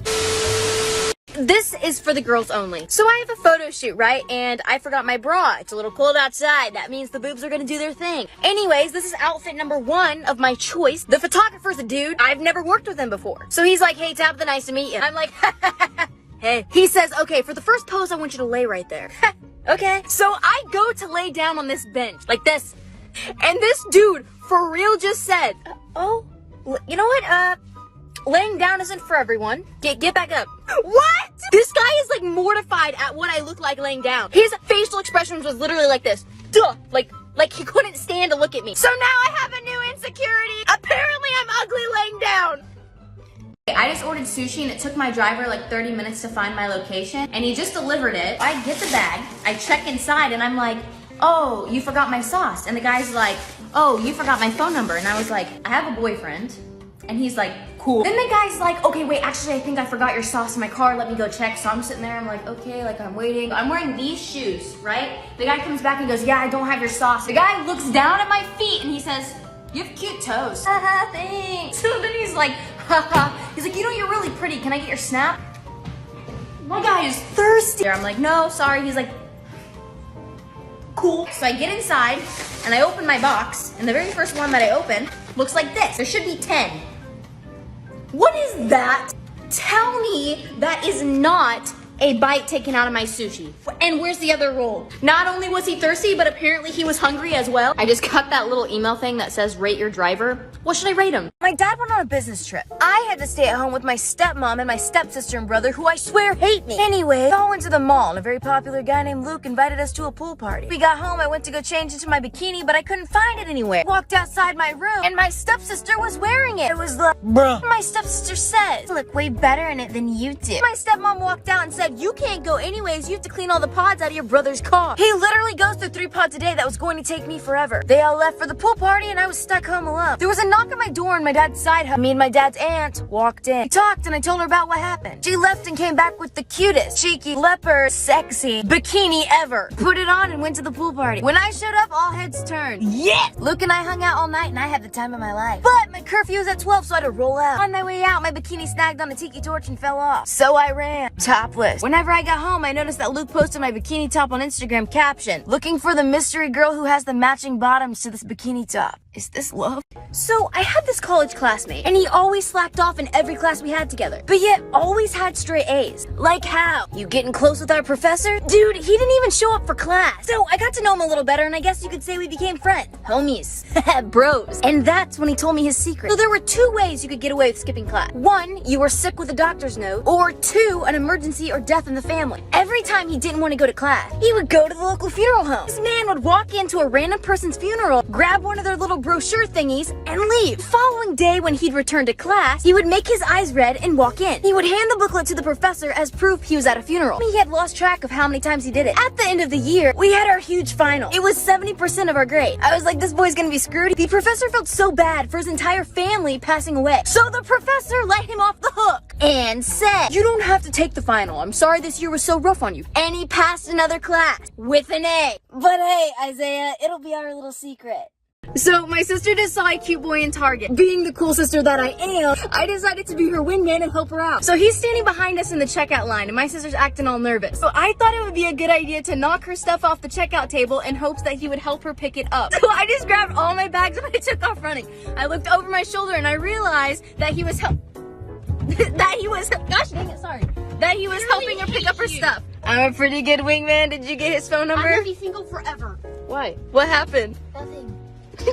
This is for the girls only. So I have a photo shoot, right? And I forgot my bra. It's a little cold outside. That means the boobs are gonna do their thing. Anyways, this is outfit number 1 of my choice. The photographer's a dude. I've never worked with him before. So he's like, hey, Tabitha, nice to meet you. I'm like, hey. He says, okay, for the first pose, I want you to lay right there. Okay. So I go to lay down on this bench, like this. And this dude, for real, just said, you know what? Laying down isn't for everyone. Get back up. What? This guy is like mortified at what I look like laying down. His facial expressions was literally like this. Duh. Like he couldn't stand to look at me. So now I have a new insecurity. Apparently I'm ugly laying down. I just ordered sushi and it took my driver like 30 minutes to find my location and he just delivered it. I get the bag, I check inside and I'm like, oh, you forgot my sauce. And the guy's like, oh, you forgot my phone number. And I was like, I have a boyfriend. And he's like, cool. Then the guy's like, okay, wait, actually, I think I forgot your sauce in my car. Let me go check. So I'm sitting there. I'm like, okay, like I'm waiting. I'm wearing these shoes, right? The guy comes back and goes, yeah, I don't have your sauce. The guy looks down at my feet and he says, you have cute toes. Haha, thanks. So then he's like, haha. He's like, you know, you're really pretty. Can I get your snap? My guy is thirsty. I'm like, no, sorry. He's like, cool. So I get inside and I open my box and the very first one that I open looks like this. There should be 10. What is that? Tell me that is not a bite taken out of my sushi. And where's the other roll? Not only was he thirsty, but apparently he was hungry as well. I just got that little email thing that says rate your driver. What should I rate him? My dad went on a business trip. I had to stay at home with my stepmom and my stepsister and brother, who I swear hate me. Anyway, we all went to the mall, and a very popular guy named Luke invited us to a pool party. We got home, I went to go change into my bikini, but I couldn't find it anywhere. Walked outside my room, and my stepsister was wearing it. It was like, bruh. My stepsister says, look way better in it than you do. My stepmom walked out and said, you can't go anyways, you have to clean all the pods out of your brother's car. He literally goes through 3 pods a day that was going to take me forever. They all left for the pool party, and I was stuck home alone. There was a knock on my door, and my dad's side hug. Me and my dad's aunt walked in. We talked and I told her about what happened. She left and came back with the cutest, cheeky, leopard, sexy bikini ever. Put it on and went to the pool party. When I showed up, all heads turned. Yeah! Luke and I hung out all night and I had the time of my life. But my curfew was at 12, so I had to roll out. On my way out, my bikini snagged on a tiki torch and fell off. So I ran, topless. Whenever I got home, I noticed that Luke posted my bikini top on Instagram, caption, looking for the mystery girl who has the matching bottoms to this bikini top. Is this love? So I had this college classmate, and he always slacked off in every class we had together, but yet always had straight A's. Like how? You getting close with our professor? Dude, he didn't even show up for class. So I got to know him a little better, and I guess you could say we became friends. Homies. Bros. And that's when he told me his secret. So there were 2 ways you could get away with skipping class. 1, you were sick with a doctor's note, or 2, an emergency or death in the family. Every time he didn't want to go to class, he would go to the local funeral home. This man would walk into a random person's funeral, grab one of their little brochure thingies, and leave. The following day when he'd return to class, he would make his eyes red and walk in. He would hand the booklet to the professor as proof he was at a funeral. He had lost track of how many times he did it. At the end of the year, we had our huge final. It was 70% of our grade. I was like, this boy's gonna be screwed. The professor felt so bad for his entire family passing away. So the professor let him off the hook and said, you don't have to take the final. I'm sorry this year was so rough on you. And he passed another class with an A. But hey, Isaiah, it'll be our little secret. So my sister just saw a cute boy in Target. Being the cool sister that I am, I decided to be her wingman and help her out. So he's standing behind us in the checkout line and my sister's acting all nervous. So I thought it would be a good idea to knock her stuff off the checkout table in hopes that he would help her pick it up. So I just grabbed all my bags and I took off running. I looked over my shoulder and I realized that he was gosh dang it, sorry. That he was helping her pick up her stuff. I'm a pretty good wingman. Did you get his phone number? I'm gonna be single forever. Why? What happened? Nothing.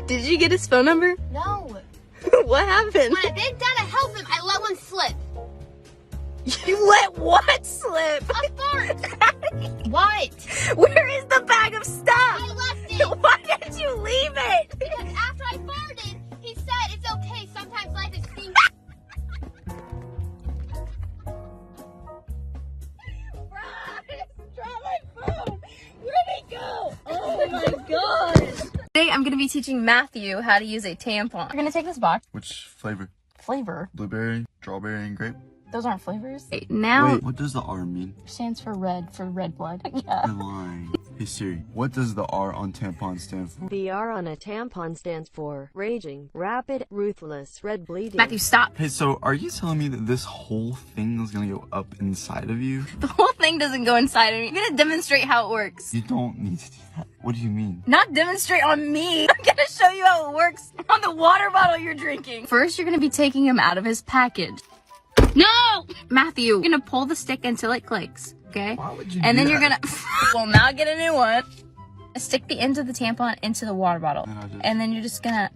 Did you get his phone number? No. What happened? When I bent down to help him, I let one slip. You let what slip? A fart. What? Where is the bag of stuff? I left it. Why did you leave it? Because after I farted, he said it's okay. Sometimes life is stinky. Where'd it go? Oh my gosh. Today I'm gonna be teaching Matthew how to use a tampon. We're gonna take this box. Which flavor? Flavor. Blueberry, strawberry, and grape? Those aren't flavors. Okay, now Wait, what does the R mean? stands for red blood. Yeah. You're lying. Hey Siri, what does the R on tampon stand for? The R on a tampon stands for raging, rapid, ruthless, red bleeding. Matthew, stop. Hey, so are you telling me that this whole thing is gonna go up inside of you? The whole thing doesn't go inside of me. I'm gonna demonstrate how it works. You don't need to do that. What do you mean? Not demonstrate on me. I'm gonna show you how it works on the water bottle you're drinking. First, you're gonna be taking him out of his package. No! Matthew, you're gonna pull the stick until it clicks, okay? Why would you And do then you're that? gonna, well, now get a new one. Stick the ends of the tampon into the water bottle. And then you're just gonna,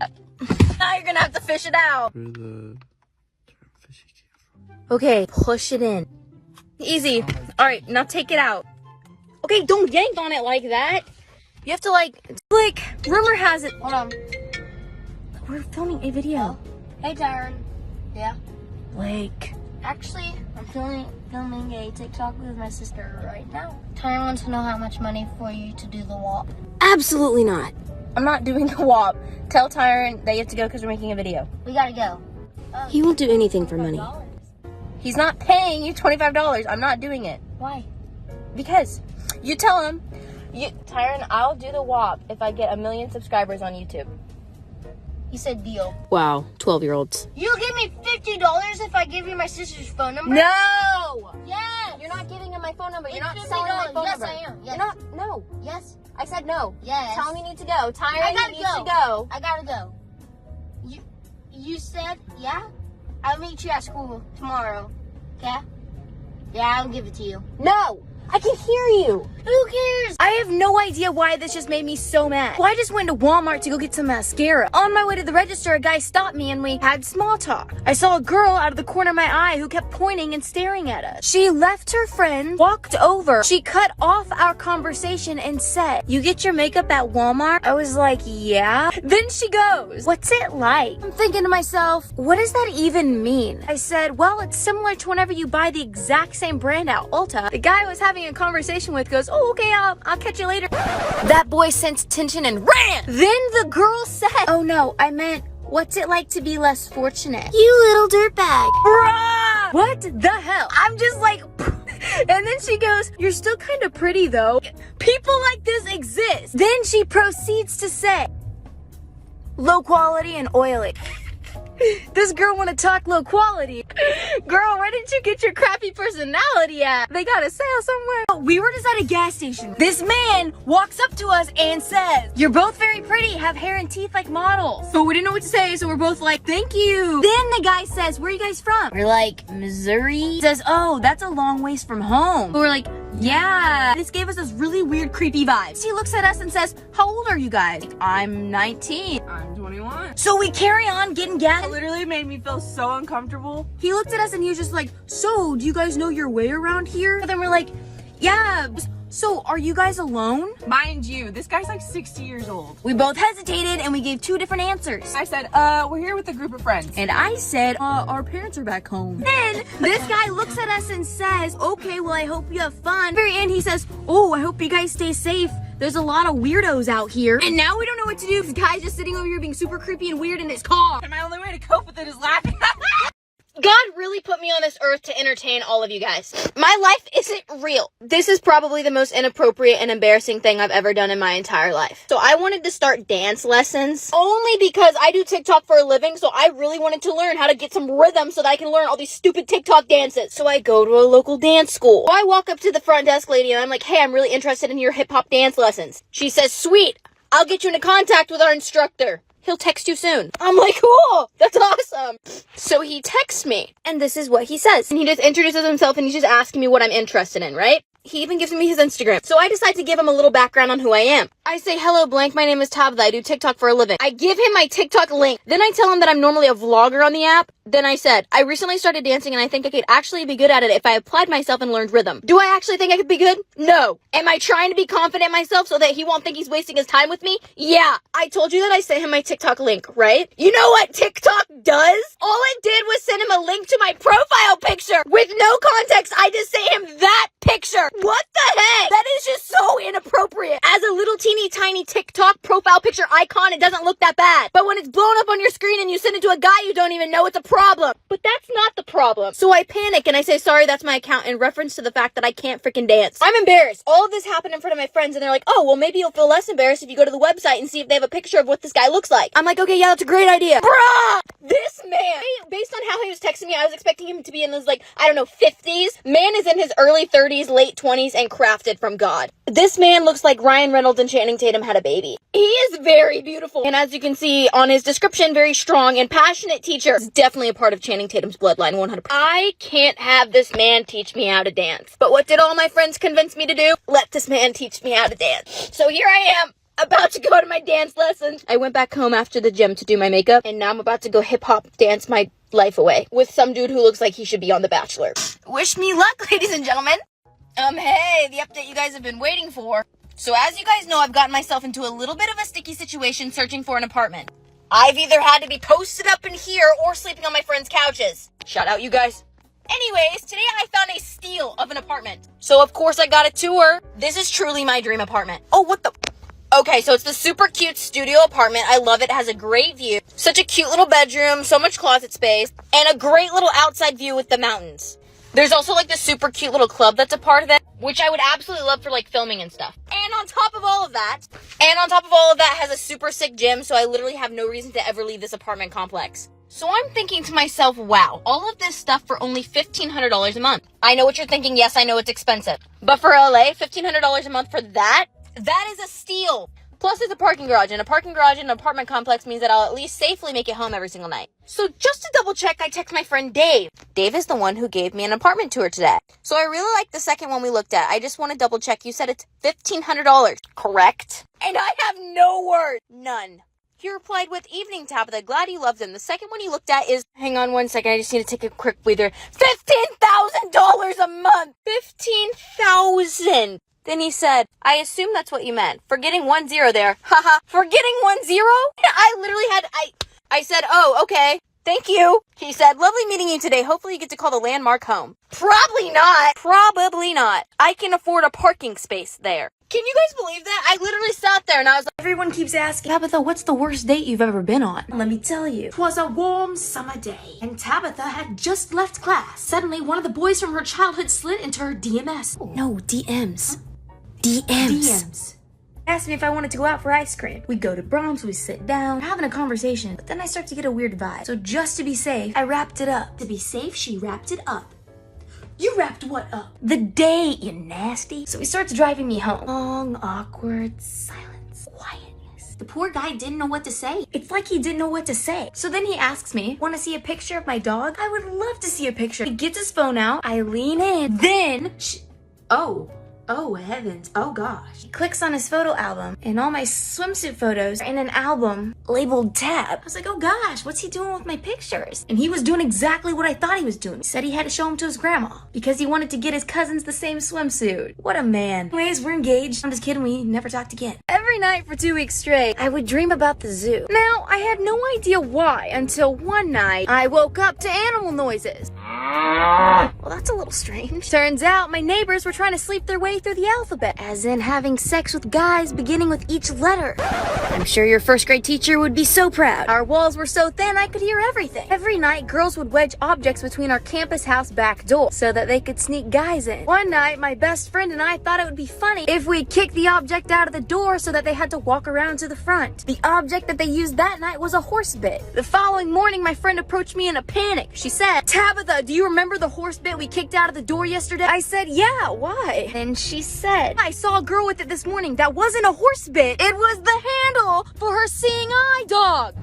now you're gonna have to fish it out. Where the term fishy came from? Okay, push it in. Easy. Alright, now take it out. Okay, don't yank on it like that. You have to like, rumor has it. Hold on. We're filming a video. Hey, Tyron. Yeah. Blake. Actually, I'm filming a TikTok with my sister right now. Tyron wants to know how much money for you to do the walk. Absolutely not. I'm not doing the WAP. Tell Tyron that you have to go because we're making a video. We gotta go. He will do anything for money. He's not paying you $25. I'm not doing it. Why? Because you tell him, Tyron, I'll do the WAP if I get 1 million subscribers on YouTube. He said deal. Wow, 12-year-olds. You'll give me $50 if I give you my sister's phone number? No! Yes! You're not giving him my phone number. You're not It's selling my $50. phone Yes, number. I am. Yes. You're not, no. Yes. I said no. Yes. Tell him you need to go. I Tyron, gotta you need go. to go. I gotta go. You said, yeah? I'll meet you at school tomorrow. Okay? Yeah, I'll give it to you. No! I can hear you. Who cares? I have no idea why this just made me so mad. Well, I just went to Walmart to go get some mascara. On my way to the register, a guy stopped me and we had small talk. I saw a girl out of the corner of my eye who kept pointing and staring at us. She left her friend, walked over. She cut off our conversation and said, "You get your makeup at Walmart?" I was like, yeah. Then she goes, "What's it like?" I'm thinking to myself, what does that even mean? I said, well, it's similar to whenever you buy the exact same brand at Ulta. The guy I was having a conversation with goes, "Oh, okay, I'll catch you later." That boy sensed tension and ran. Then the girl said, "Oh no, I meant, what's it like to be less fortunate?" You little dirtbag. Bruh! What the hell? I'm just like, and then she goes, "You're still kind of pretty though. People like this exist." Then she proceeds to say, "Low quality and oily." This girl wanna talk low quality. Girl, where did you get your crappy personality at? They got a sale somewhere. We were just at a gas station. This man walks up to us and says, "You're both very pretty, have hair and teeth like models." But we didn't know what to say, so we're both like, "Thank you." Then the guy says, "Where are you guys from?" We're like, "Missouri." He says, "Oh, that's a long ways from home." But we're like, Yeah. This gave us this really weird, creepy vibe. He looks at us and says, how old are you guys? Like, I'm 19. I'm 21. So we carry on getting gas. It literally made me feel so uncomfortable. He looked at us and he was just like, so do you guys know your way around here? And then we're like, yeah. So are you guys alone? Mind you, this guy's like 60 years old. We both hesitated and we gave 2 different answers. I said, we're here with a group of friends. And I said, our parents are back home. Then this guy looks at us and says, okay, well, I hope you have fun. At the very end, he says, oh, I hope you guys stay safe. There's a lot of weirdos out here. And now we don't know what to do. This guy's just sitting over here being super creepy and weird in his car. And my only way to cope with it is laughing. God really put me on this earth to entertain all of you guys. My life isn't real. This is probably the most inappropriate and embarrassing thing I've ever done in my entire life. So I wanted to start dance lessons only because I do TikTok for a living. So I really wanted to learn how to get some rhythm so that I can learn all these stupid TikTok dances. So I go to a local dance school. So I walk up to the front desk lady and I'm like, hey, I'm really interested in your hip hop dance lessons. She says, sweet, I'll get you into contact with our instructor. He'll text you soon. I'm like, cool, that's awesome. So he texts me, and this is what he says. And he just introduces himself, and he's just asking me what I'm interested in, right? He even gives me his Instagram. So I decide to give him a little background on who I am. I say, hello, blank, my name is Tabitha. I do TikTok for a living. I give him my TikTok link. Then I tell him that I'm normally a vlogger on the app. Then I said, I recently started dancing and I think I could actually be good at it if I applied myself and learned rhythm. Do I actually think I could be good? No. Am I trying to be confident in myself so that he won't think he's wasting his time with me? Yeah. I told you that I sent him my TikTok link, right? You know what TikTok does? All it did was send him a link to my profile picture. With no context, I just sent him that picture. What the heck? That is just so inappropriate. As a little teeny tiny TikTok profile picture icon, it doesn't look that bad. But when it's blown up on your screen and you send it to a guy you don't even know, it's a problem. But that's not the problem. So I panic and I say, sorry, that's my account, in reference to the fact that I can't freaking dance. I'm embarrassed. All of this happened in front of my friends and they're like, oh, well, maybe you'll feel less embarrassed if you go to the website and see if they have a picture of what this guy looks like. I'm like, okay, yeah, that's a great idea. Bruh! This man, based on how he was texting me, I was expecting him to be in his, like, I don't know, 50s. Man is in his early 30s, late 20s, and crafted from God. This man looks like Ryan Reynolds and Channing Tatum had a baby. He is very beautiful. And as you can see on his description, very strong and passionate teacher. It's definitely a part of Channing Tatum's bloodline, 100%. I can't have this man teach me how to dance. But what did all my friends convince me to do? Let this man teach me how to dance. So here I am, about to go to my dance lessons. I went back home after the gym to do my makeup, and now I'm about to go hip-hop dance my life away with some dude who looks like he should be on The Bachelor. Wish me luck, ladies and gentlemen. Hey, the update you guys have been waiting for. So as you guys know, I've gotten myself into a little bit of a sticky situation searching for an apartment. I've either had to be posted up in here or sleeping on my friends' couches. Shout out, you guys. Anyways, today I found a steal of an apartment. So of course I got a tour. This is truly my dream apartment. Oh, what the... Okay, so it's the super cute studio apartment. I love it. It has a great view. Such a cute little bedroom, so much closet space, and a great little outside view with the mountains. There's also like the super cute little club that's a part of it, which I would absolutely love for like filming and stuff. And on top of all of that, has a super sick gym, so I literally have no reason to ever leave this apartment complex. So I'm thinking to myself, wow, all of this stuff for only $1,500 a month. I know what you're thinking. Yes, I know it's expensive. But for LA, $1,500 a month for that is a steal. Plus, it's a parking garage, and a parking garage in an apartment complex means that I'll at least safely make it home every single night. So just to double check, I text my friend Dave. Dave is the one who gave me an apartment tour today. So I really like the second one we looked at. I just want to double check. You said it's $1,500, correct? And I have no word. None. He replied with, evening, Tabitha. Glad you loved them. The second one you looked at is, hang on one second, I just need to take a quick breather. $15,000 a month. $15,000. Then he said, I assume that's what you meant. Forgetting 1 0 there. Haha. Forgetting 1 0? I said, oh, okay. Thank you. He said, lovely meeting you today. Hopefully you get to call the landmark home. Probably not. Probably not. I can afford a parking space there. Can you guys believe that? I literally sat there and I was like, Everyone keeps asking, Tabitha, what's the worst date you've ever been on? Let me tell you. It was a warm summer day, and Tabitha had just left class. Suddenly, one of the boys from her childhood slid into her DMS. No, DMs. DMs. Asked me if I wanted to go out for ice cream. We go to Brahms, we sit down, having a conversation, but then I start to get a weird vibe. So just to be safe, I wrapped it up. To be safe, she wrapped it up. You wrapped what up? The date, you nasty. So he starts driving me home. Long, awkward silence. Quietness. The poor guy didn't know what to say. It's like he didn't know what to say. So then he asks me, want to see a picture of my dog? I would love to see a picture. He gets his phone out. I lean in. Then... Oh heavens, oh gosh. He clicks on his photo album, and all my swimsuit photos are in an album labeled Tab. I was like, oh gosh, what's he doing with my pictures? And he was doing exactly what I thought he was doing. He said he had to show them to his grandma because he wanted to get his cousins the same swimsuit. What a man. Anyways, we're engaged. I'm just kidding, we never talked again. Every night for 2 weeks straight, I would dream about the zoo. Now, I had no idea why until one night I woke up to animal noises. Well, that's a little strange. Turns out my neighbors were trying to sleep their way through the alphabet, as in having sex with guys beginning with each letter. I'm sure your first grade teacher would be so proud. Our walls were so thin I could hear everything. Every night, girls would wedge objects between our campus house back door so that they could sneak guys in. One night, my best friend and I thought it would be funny if we kicked the object out of the door so that they had to walk around to the front. The object that they used that night was a horse bit. The following morning, my friend approached me in a panic. She said, "Tabitha, do you remember the horse bit we kicked out of the door yesterday?" I said, "Yeah, why?" And she said, "I saw a girl with it this morning. That wasn't a horse bit. It was the handle for her seeing eye dog."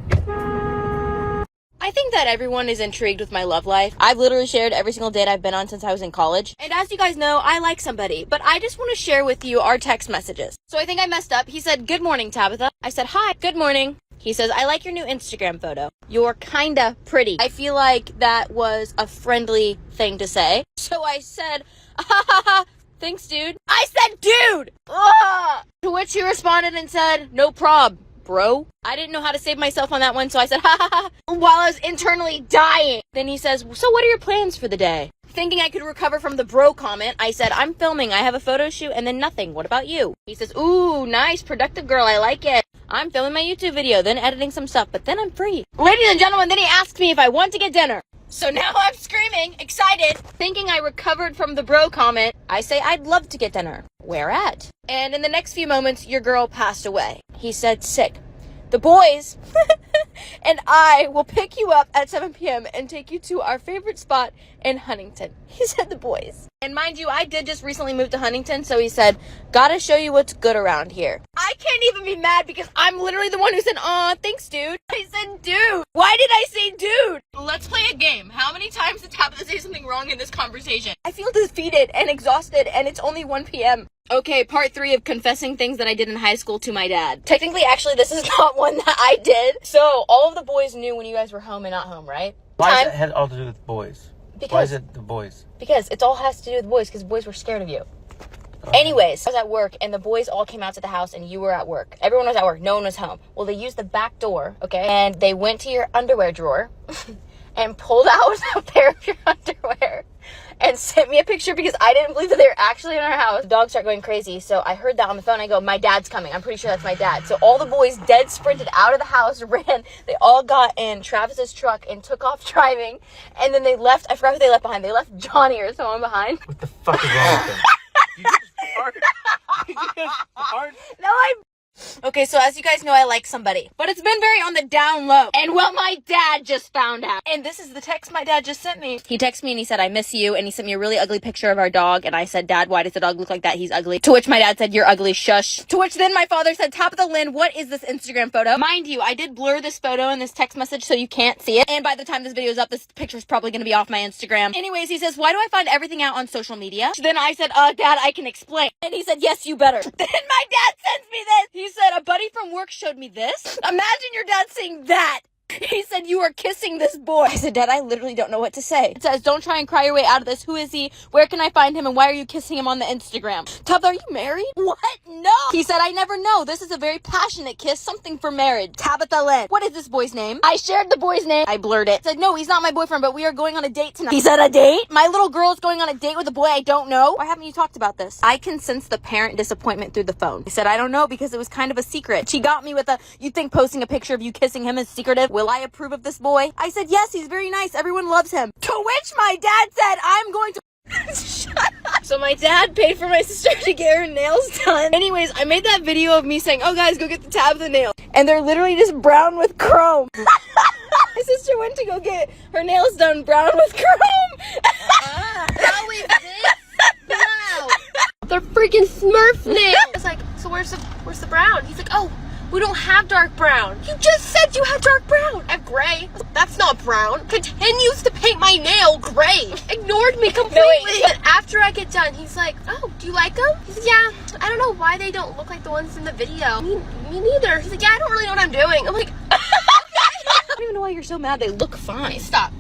I think that everyone is intrigued with my love life. I've literally shared every single date I've been on since I was in college. And as you guys know, I like somebody, but I just want to share with you our text messages. So I think I messed up. He said, "Good morning, Tabitha." I said, "Hi, good morning." He says, "I like your new Instagram photo. You're kinda pretty." I feel like that was a friendly thing to say. So I said, "Ha ha ha, thanks, dude." I said, "Dude!" Ugh! To which he responded and said, "No prob, bro." I didn't know how to save myself on that one, so I said, "Ha ha ha," while I was internally dying. Then he says, "So what are your plans for the day?" Thinking I could recover from the bro comment, I said, "I'm filming. I have a photo shoot," and then nothing. What about you? He says, "Ooh, nice, productive girl. I like it. I'm filming my YouTube video, then editing some stuff, but then I'm free." Ladies and gentlemen, then he asked me if I want to get dinner. So now I'm screaming, excited, thinking I recovered from the bro comment. I say, "I'd love to get dinner." "Where at?" And in the next few moments, your girl passed away. He said, "Sick. The boys and I will pick you up at 7 p.m. and take you to our favorite spot in Huntington." He said the boys. And mind you, I did just recently move to Huntington, so he said, "Gotta show you what's good around here." I can't even be mad because I'm literally the one who said, "Aw, thanks, dude." I said, "Dude." Why did I say dude? Let's play a game. How many times did Tabitha say something wrong in this conversation? I feel defeated and exhausted, and it's only 1 p.m. Okay, part 3 of confessing things that I did in high school to my dad. Technically, actually, this is not one that I did. So, all of the boys knew when you guys were home and not home, right? Why does it have all to do with boys? Why is it the boys? Because it all has to do with boys, because boys were scared of you. Anyways, I was at work, and the boys all came out to the house, and you were at work. Everyone was at work. No one was home. Well, they used the back door, okay? And they went to your underwear drawer and pulled out a pair of your underwear and sent me a picture because I didn't believe that they were actually in our house. The dogs start going crazy, so I heard that on the phone. I go, "My dad's coming. I'm pretty sure that's my dad." So all the boys dead sprinted out of the house, ran. They all got in Travis's truck and took off driving. And then they left. I forgot who they left behind. They left Johnny or someone behind. What the fuck is wrong with them? You just fart. You just fart. No, Okay, so as you guys know, I like somebody, but it's been very on the down low. And well, my dad just found out. And this is the text my dad just sent me. He texted me and he said, "I miss you." And he sent me a really ugly picture of our dog. And I said, "Dad, why does the dog look like that? He's ugly." To which my dad said, "You're ugly, shush." To which then my father said, "Tabitha Lynn, what is this Instagram photo?" Mind you, I did blur this photo in this text message so you can't see it. And by the time this video is up, this picture is probably going to be off my Instagram. Anyways, he says, "Why do I find everything out on social media?" Then I said, "Dad, I can explain." And he said, "Yes, you better." Then my dad sends me this. He said, "A buddy from work showed me this." Imagine your dad saying that. He said, "You are kissing this boy." I said, "Dad, I literally don't know what to say." It says, "Don't try and cry your way out of this. Who is he? Where can I find him? And why are you kissing him on the Instagram?" "Tabitha, are you married?" "What? No." He said, "I never know. This is a very passionate kiss. Something for marriage. Tabitha Lynn." "What is this boy's name?" I shared the boy's name. I blurred it. I said, "No, he's not my boyfriend, but we are going on a date tonight." He said, "A date? My little girl is going on a date with a boy I don't know? Why haven't you talked about this?" I can sense the parent disappointment through the phone. He said, "I don't know because it was kind of a secret." She got me with a, "You think posting a picture of you kissing him is secretive? Will I approve of this boy?" I said, "Yes, he's very nice. Everyone loves him." To which my dad said, "I'm going to..." Shut up. So my dad paid for my sister to get her nails done. Anyways, I made that video of me saying, "Oh guys, go get the Tabitha nails." And they're literally just brown with chrome. My sister went to go get her nails done brown with chrome. How is this? Wow. They're freaking Smurf nails. I was like, "So where's the brown?" He's like, "Oh, We don't have dark brown. You just said you had dark brown. I have gray. That's not brown. Continues to paint my nail gray. Ignored me completely. But after I get done, he's like, oh, do you like them? He said, yeah, I don't know why they don't look like the ones in the video. Me neither. He's like, yeah, I don't really know what I'm doing. I'm like, I don't even know why you're so mad. They look fine. Stop.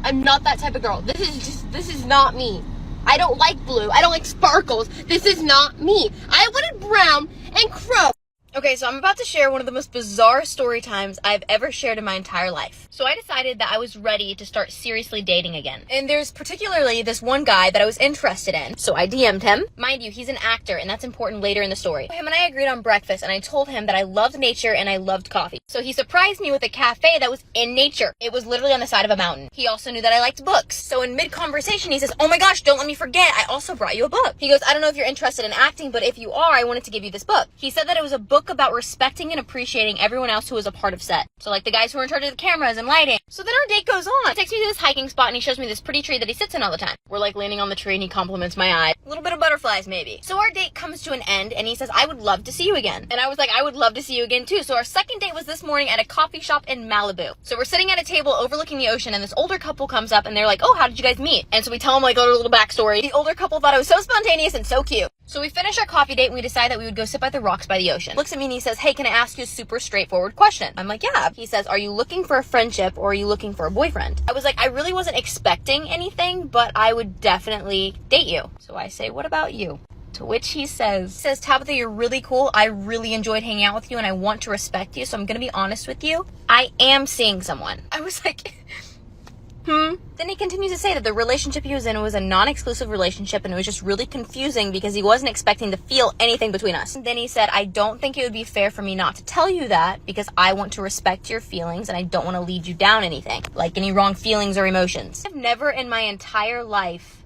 I'm not that type of girl. This is not me. I don't like blue. I don't like sparkles. This is not me. I wanted brown and crow. Okay, so I'm about to share one of the most bizarre story times I've ever shared in my entire life. So I decided that I was ready to start seriously dating again. And there's particularly this one guy that I was interested in. So I DM'd him. Mind you, he's an actor, and that's important later in the story. Him and I agreed on breakfast, and I told him that I loved nature and I loved coffee. So he surprised me with a cafe that was in nature. It was literally on the side of a mountain. He also knew that I liked books. So in mid-conversation, he says, oh my gosh, don't let me forget, I also brought you a book. He goes, I don't know if you're interested in acting, but if you are, I wanted to give you this book. He said that it was a book about respecting and appreciating everyone else who was a part of set. So like the guys who were in charge of the cameras and lighting. So then our date goes on. He takes me to this hiking spot and he shows me this pretty tree that he sits in all the time. We're like leaning on the tree and he compliments my eye. A little bit of butterflies maybe. So our date comes to an end and he says, I would love to see you again. And I was like, I would love to see you again too. So our second date was this morning at a coffee shop in Malibu. So we're sitting at a table overlooking the ocean and this older couple comes up and they're like, oh, how did you guys meet? And so we tell them like a little backstory. The older couple thought it was so spontaneous and so cute. So we finish our coffee date and we decide that we would go sit by the rocks by the ocean. Looks at me and he says, hey, can I ask you a super straightforward question? I'm like, yeah. He says, are you looking for a friendship or are you looking for a boyfriend? I was like, I really wasn't expecting anything, but I would definitely date you. So I say, what about you? To which he says, Tabitha, you're really cool. I really enjoyed hanging out with you and I want to respect you. So I'm going to be honest with you. I am seeing someone. I was like, Then he continues to say that the relationship he was in was a non-exclusive relationship and it was just really confusing because he wasn't expecting to feel anything between us. And then he said, I don't think it would be fair for me not to tell you that because I want to respect your feelings and I don't want to lead you down anything, like any wrong feelings or emotions. I've never in my entire life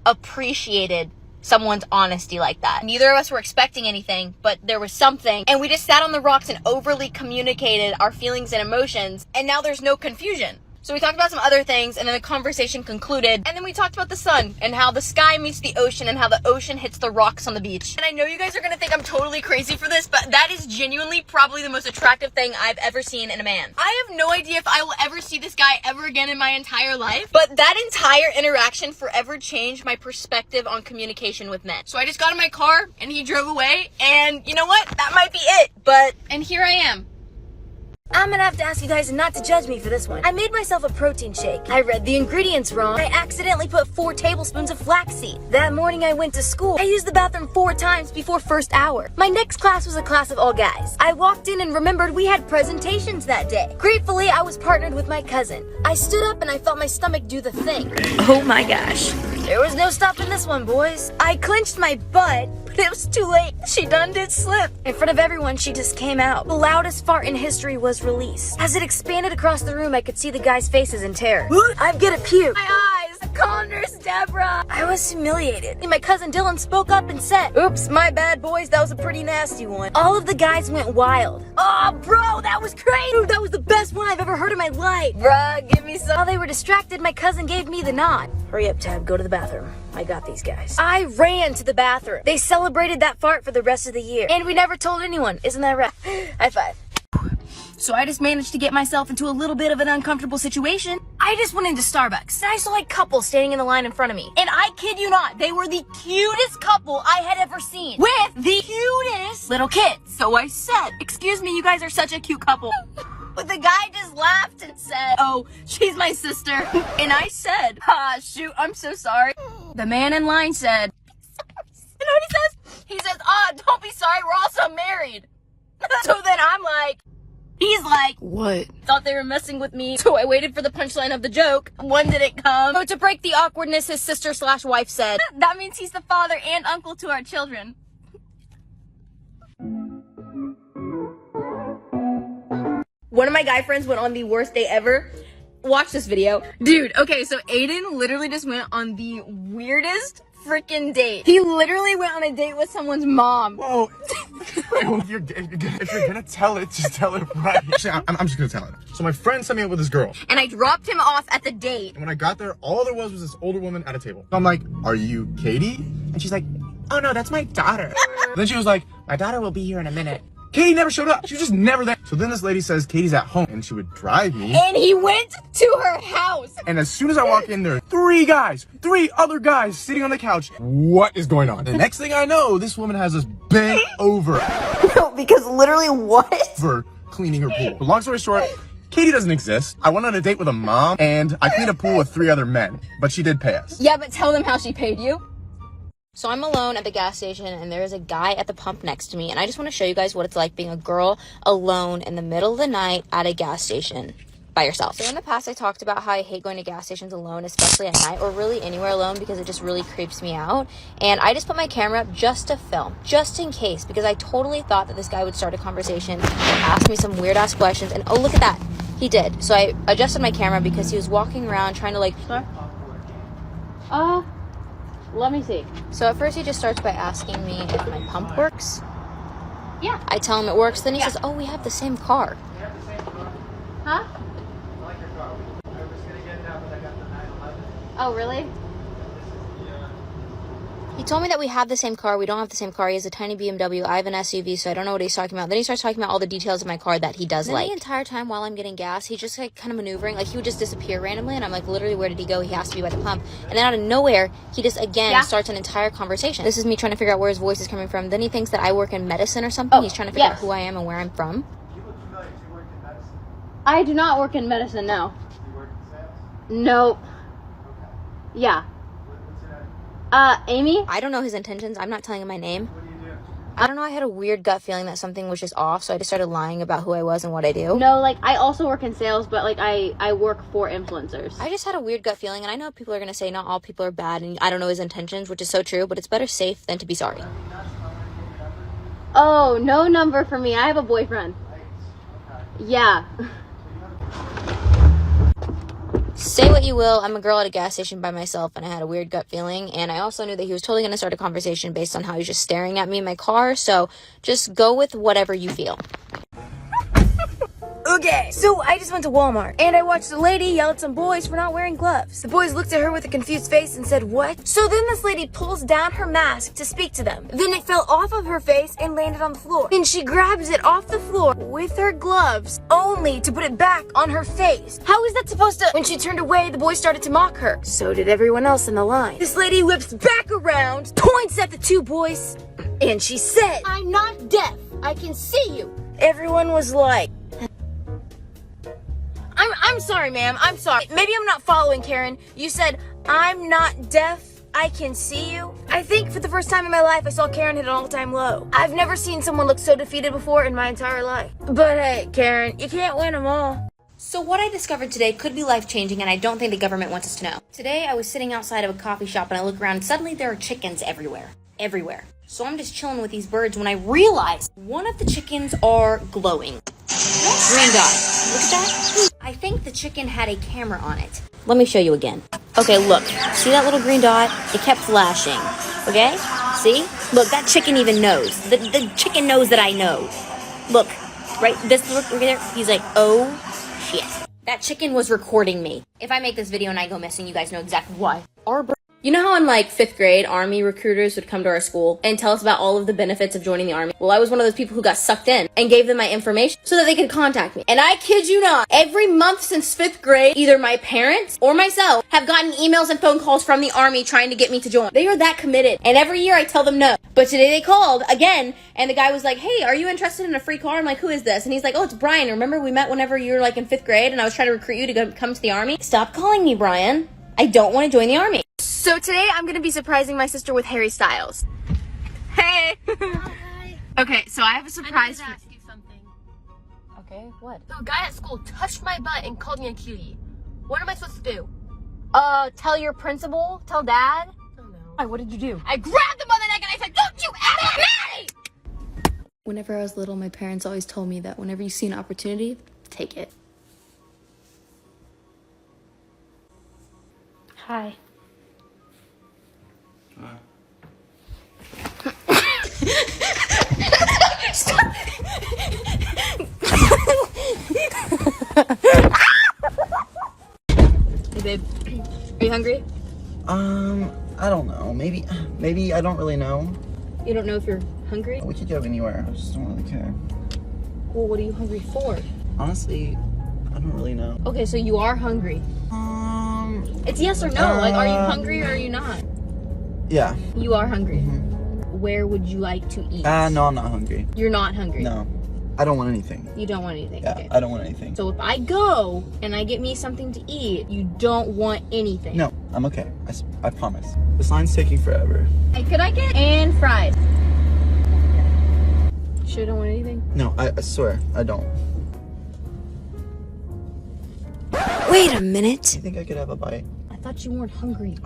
appreciated someone's honesty like that. Neither of us were expecting anything, but there was something, and we just sat on the rocks and overly communicated our feelings and emotions, and now there's no confusion. So we talked about some other things, and then the conversation concluded, and then we talked about the sun, and how the sky meets the ocean, and how the ocean hits the rocks on the beach. And I know you guys are gonna think I'm totally crazy for this, but that is genuinely probably the most attractive thing I've ever seen in a man. I have no idea if I will ever see this guy ever again in my entire life, but that entire interaction forever changed my perspective on communication with men. So I just got in my car, and he drove away, and you know what? That might be it, and here I am. I'm gonna have to ask you guys not to judge me for this one. I made myself a protein shake. I read the ingredients wrong. I accidentally put 4 tablespoons of flaxseed. That morning I went to school. I used the bathroom 4 times before first hour. My next class was a class of all guys. I walked in and remembered we had presentations that day. Gratefully, I was partnered with my cousin. I stood up and I felt my stomach do the thing. Oh my gosh. There was no stopping this one, boys. I clenched my butt, but it was too late. She done did slip. In front of everyone, she just came out. The loudest fart in history was released. As it expanded across the room, I could see the guys' faces in terror. I'm gonna puke. My eyes. Call Nurse Deborah. I was humiliated. And my cousin Dylan spoke up and said, oops, my bad, boys. That was a pretty nasty one. All of the guys went wild. Oh, bro, that was crazy. That was the best one I've ever heard in my life. Bruh, give me some. While they were distracted, my cousin gave me the nod. Hurry up, Tab. Go to the bathroom. I got these guys. I ran to the bathroom. They celebrated that fart for the rest of the year. And we never told anyone. Isn't that right? High five. So I just managed to get myself into a little bit of an uncomfortable situation. I just went into Starbucks and I saw a couple standing in the line in front of me. And I kid you not, they were the cutest couple I had ever seen. With the cutest little kids. So I said, excuse me, you guys are such a cute couple. But the guy just laughed and said, oh, she's my sister. And I said, shoot, I'm so sorry. The man in line said, you know what he says? He says, don't be sorry, we're also married. So then I'm like, he's like, what? Thought they were messing with me. So I waited for the punchline of the joke. When did it come? So to break the awkwardness, his sister/wife said, that means he's the father and uncle to our children. One of my guy friends went on the worst day ever. Watch this video. Dude, okay, so Aiden literally just went on the weirdest freaking date. He literally went on a date with someone's mom. Whoa. if you're gonna tell it, just tell it right. Actually, I'm just gonna tell it. So my friend set me up with this girl. And I dropped him off at the date. And when I got there, all there was this older woman at a table. So I'm like, are you Katie? And she's like, oh no, that's my daughter. Then she was like, my daughter will be here in a minute. Katie never showed up. She was just never there. So then this lady says Katie's at home and she would drive me. And he went to her house. And as soon as I walk in there, three other guys sitting on the couch. What is going on? The next thing I know, this woman has us bent over. No, because literally what? For cleaning her pool. But long story short, Katie doesn't exist. I went on a date with a mom and I cleaned a pool with 3 other men, but she did pay us. Yeah, but tell them how she paid you. So I'm alone at the gas station and there is a guy at the pump next to me, and I just want to show you guys what it's like being a girl alone in the middle of the night at a gas station by yourself. So in the past, I talked about how I hate going to gas stations alone, especially at night, or really anywhere alone, because it just really creeps me out. And I just put my camera up just to film, just in case, because I totally thought that this guy would start a conversation or ask me some weird ass questions. And oh, look at that, he did. So I adjusted my camera because he was walking around trying to like, let me see. So at first he just starts by asking me if my pump works. Yeah. I tell him it works. Then he says, oh, we have the same car. Huh? I like your car. I was gonna get that, but I got the 911. Oh, really? He told me that we have the same car. We don't have the same car. He has a tiny BMW. I have an SUV, so I don't know what he's talking about. Then he starts talking about all the details of my car that he does like. The entire time while I'm getting gas, he's just like kind of maneuvering. Like he would just disappear randomly, and I'm like, literally, where did he go? He has to be by the pump. And then out of nowhere, he just again starts an entire conversation. This is me trying to figure out where his voice is coming from. Then he thinks that I work in medicine or something. He's trying to figure out who I am and where I'm from. You look familiar. Do you work in medicine? I do not work in medicine, no. Do you work in sales? No. Okay. Yeah. What's your name? Amy? I don't know his intentions. I'm not telling him my name. What do you do? I don't know. I had a weird gut feeling that something was just off, so I just started lying about who I was and what I do. No, like, I also work in sales, but, like, I work for influencers. I just had a weird gut feeling, and I know people are going to say not all people are bad, and I don't know his intentions, which is so true, but it's better safe than to be sorry. Oh, no number for me. I have a boyfriend. Yeah. Say what you will, I'm a girl at a gas station by myself, and I had a weird gut feeling, and I also knew that he was totally going to start a conversation based on how he was just staring at me in my car, so just go with whatever you feel. Okay, so I just went to Walmart and I watched a lady yell at some boys for not wearing gloves. The boys looked at her with a confused face and said, "What?" So then this lady pulls down her mask to speak to them. Then it fell off of her face and landed on the floor. Then she grabs it off the floor with her gloves, only to put it back on her face. How is that supposed to? When she turned away, the boys started to mock her. So did everyone else in the line. This lady whips back around, points at the 2 boys, and she said, I'm not deaf. I can see you. everyone was like, I'm sorry, ma'am. I'm sorry. Maybe I'm not following, Karen. You said, I'm not deaf. I can see you. I think for the first time in my life, I saw Karen hit an all-time low. I've never seen someone look so defeated before in my entire life. But hey, Karen, you can't win them all. So what I discovered today could be life-changing, and I don't think the government wants us to know. Today, I was sitting outside of a coffee shop, and I look around, and suddenly there are chickens everywhere. Everywhere. So I'm just chilling with these birds when I realize one of the chickens are glowing. Green dot. Look at that. I think the chicken had a camera on it. Let me show you again. Okay, look. See that little green dot? It kept flashing. Okay? See? Look, that chicken even knows. The chicken knows that I know. Look. Right? This look right there. He's like, oh, shit. That chicken was recording me. If I make this video and I go missing, you guys know exactly why. You know how in like 5th grade, Army recruiters would come to our school and tell us about all of the benefits of joining the Army? Well, I was one of those people who got sucked in and gave them my information so that they could contact me. And I kid you not, every month since 5th grade, either my parents or myself have gotten emails and phone calls from the Army trying to get me to join. They are that committed. And every year I tell them no. But today they called again and the guy was like, hey, are you interested in a free car? I'm like, who is this? And he's like, oh, it's Brian. Remember we met whenever you were like in 5th grade and I was trying to recruit you to come to the Army? Stop calling me, Brian. I don't want to join the Army. So today I'm gonna be surprising my sister with Harry Styles. Hey! Hi. Okay, so I have a surprise I for need to ask you something. Okay, what? The guy at school touched my butt and called me a cutie. What am I supposed to do? tell your principal? Tell dad? Oh no. Why, what did you do? I grabbed him by the neck and I said, don't you ever hit me! Whenever I was little, my parents always told me that whenever you see an opportunity, take it. Hi. Hey babe, are you hungry? I don't know. Maybe I don't really know. You don't know if you're hungry? We could go anywhere. I just don't really care. Well, what are you hungry for? Honestly, I don't really know. Okay, so you are hungry. It's yes or no. Like, are you hungry or are you not? Yeah. You are hungry. Where would you like to eat? No, I'm not hungry. You're not hungry? No. I don't want anything. You don't want anything? Yeah, Okay. I don't want anything. So if I go and I get me something to eat, you don't want anything? No, I'm okay. I promise. This line's taking forever. Hey, could I get and fries? You sure don't want anything? No, I swear, I don't. Wait a minute. You think I could have a bite? I thought you weren't hungry.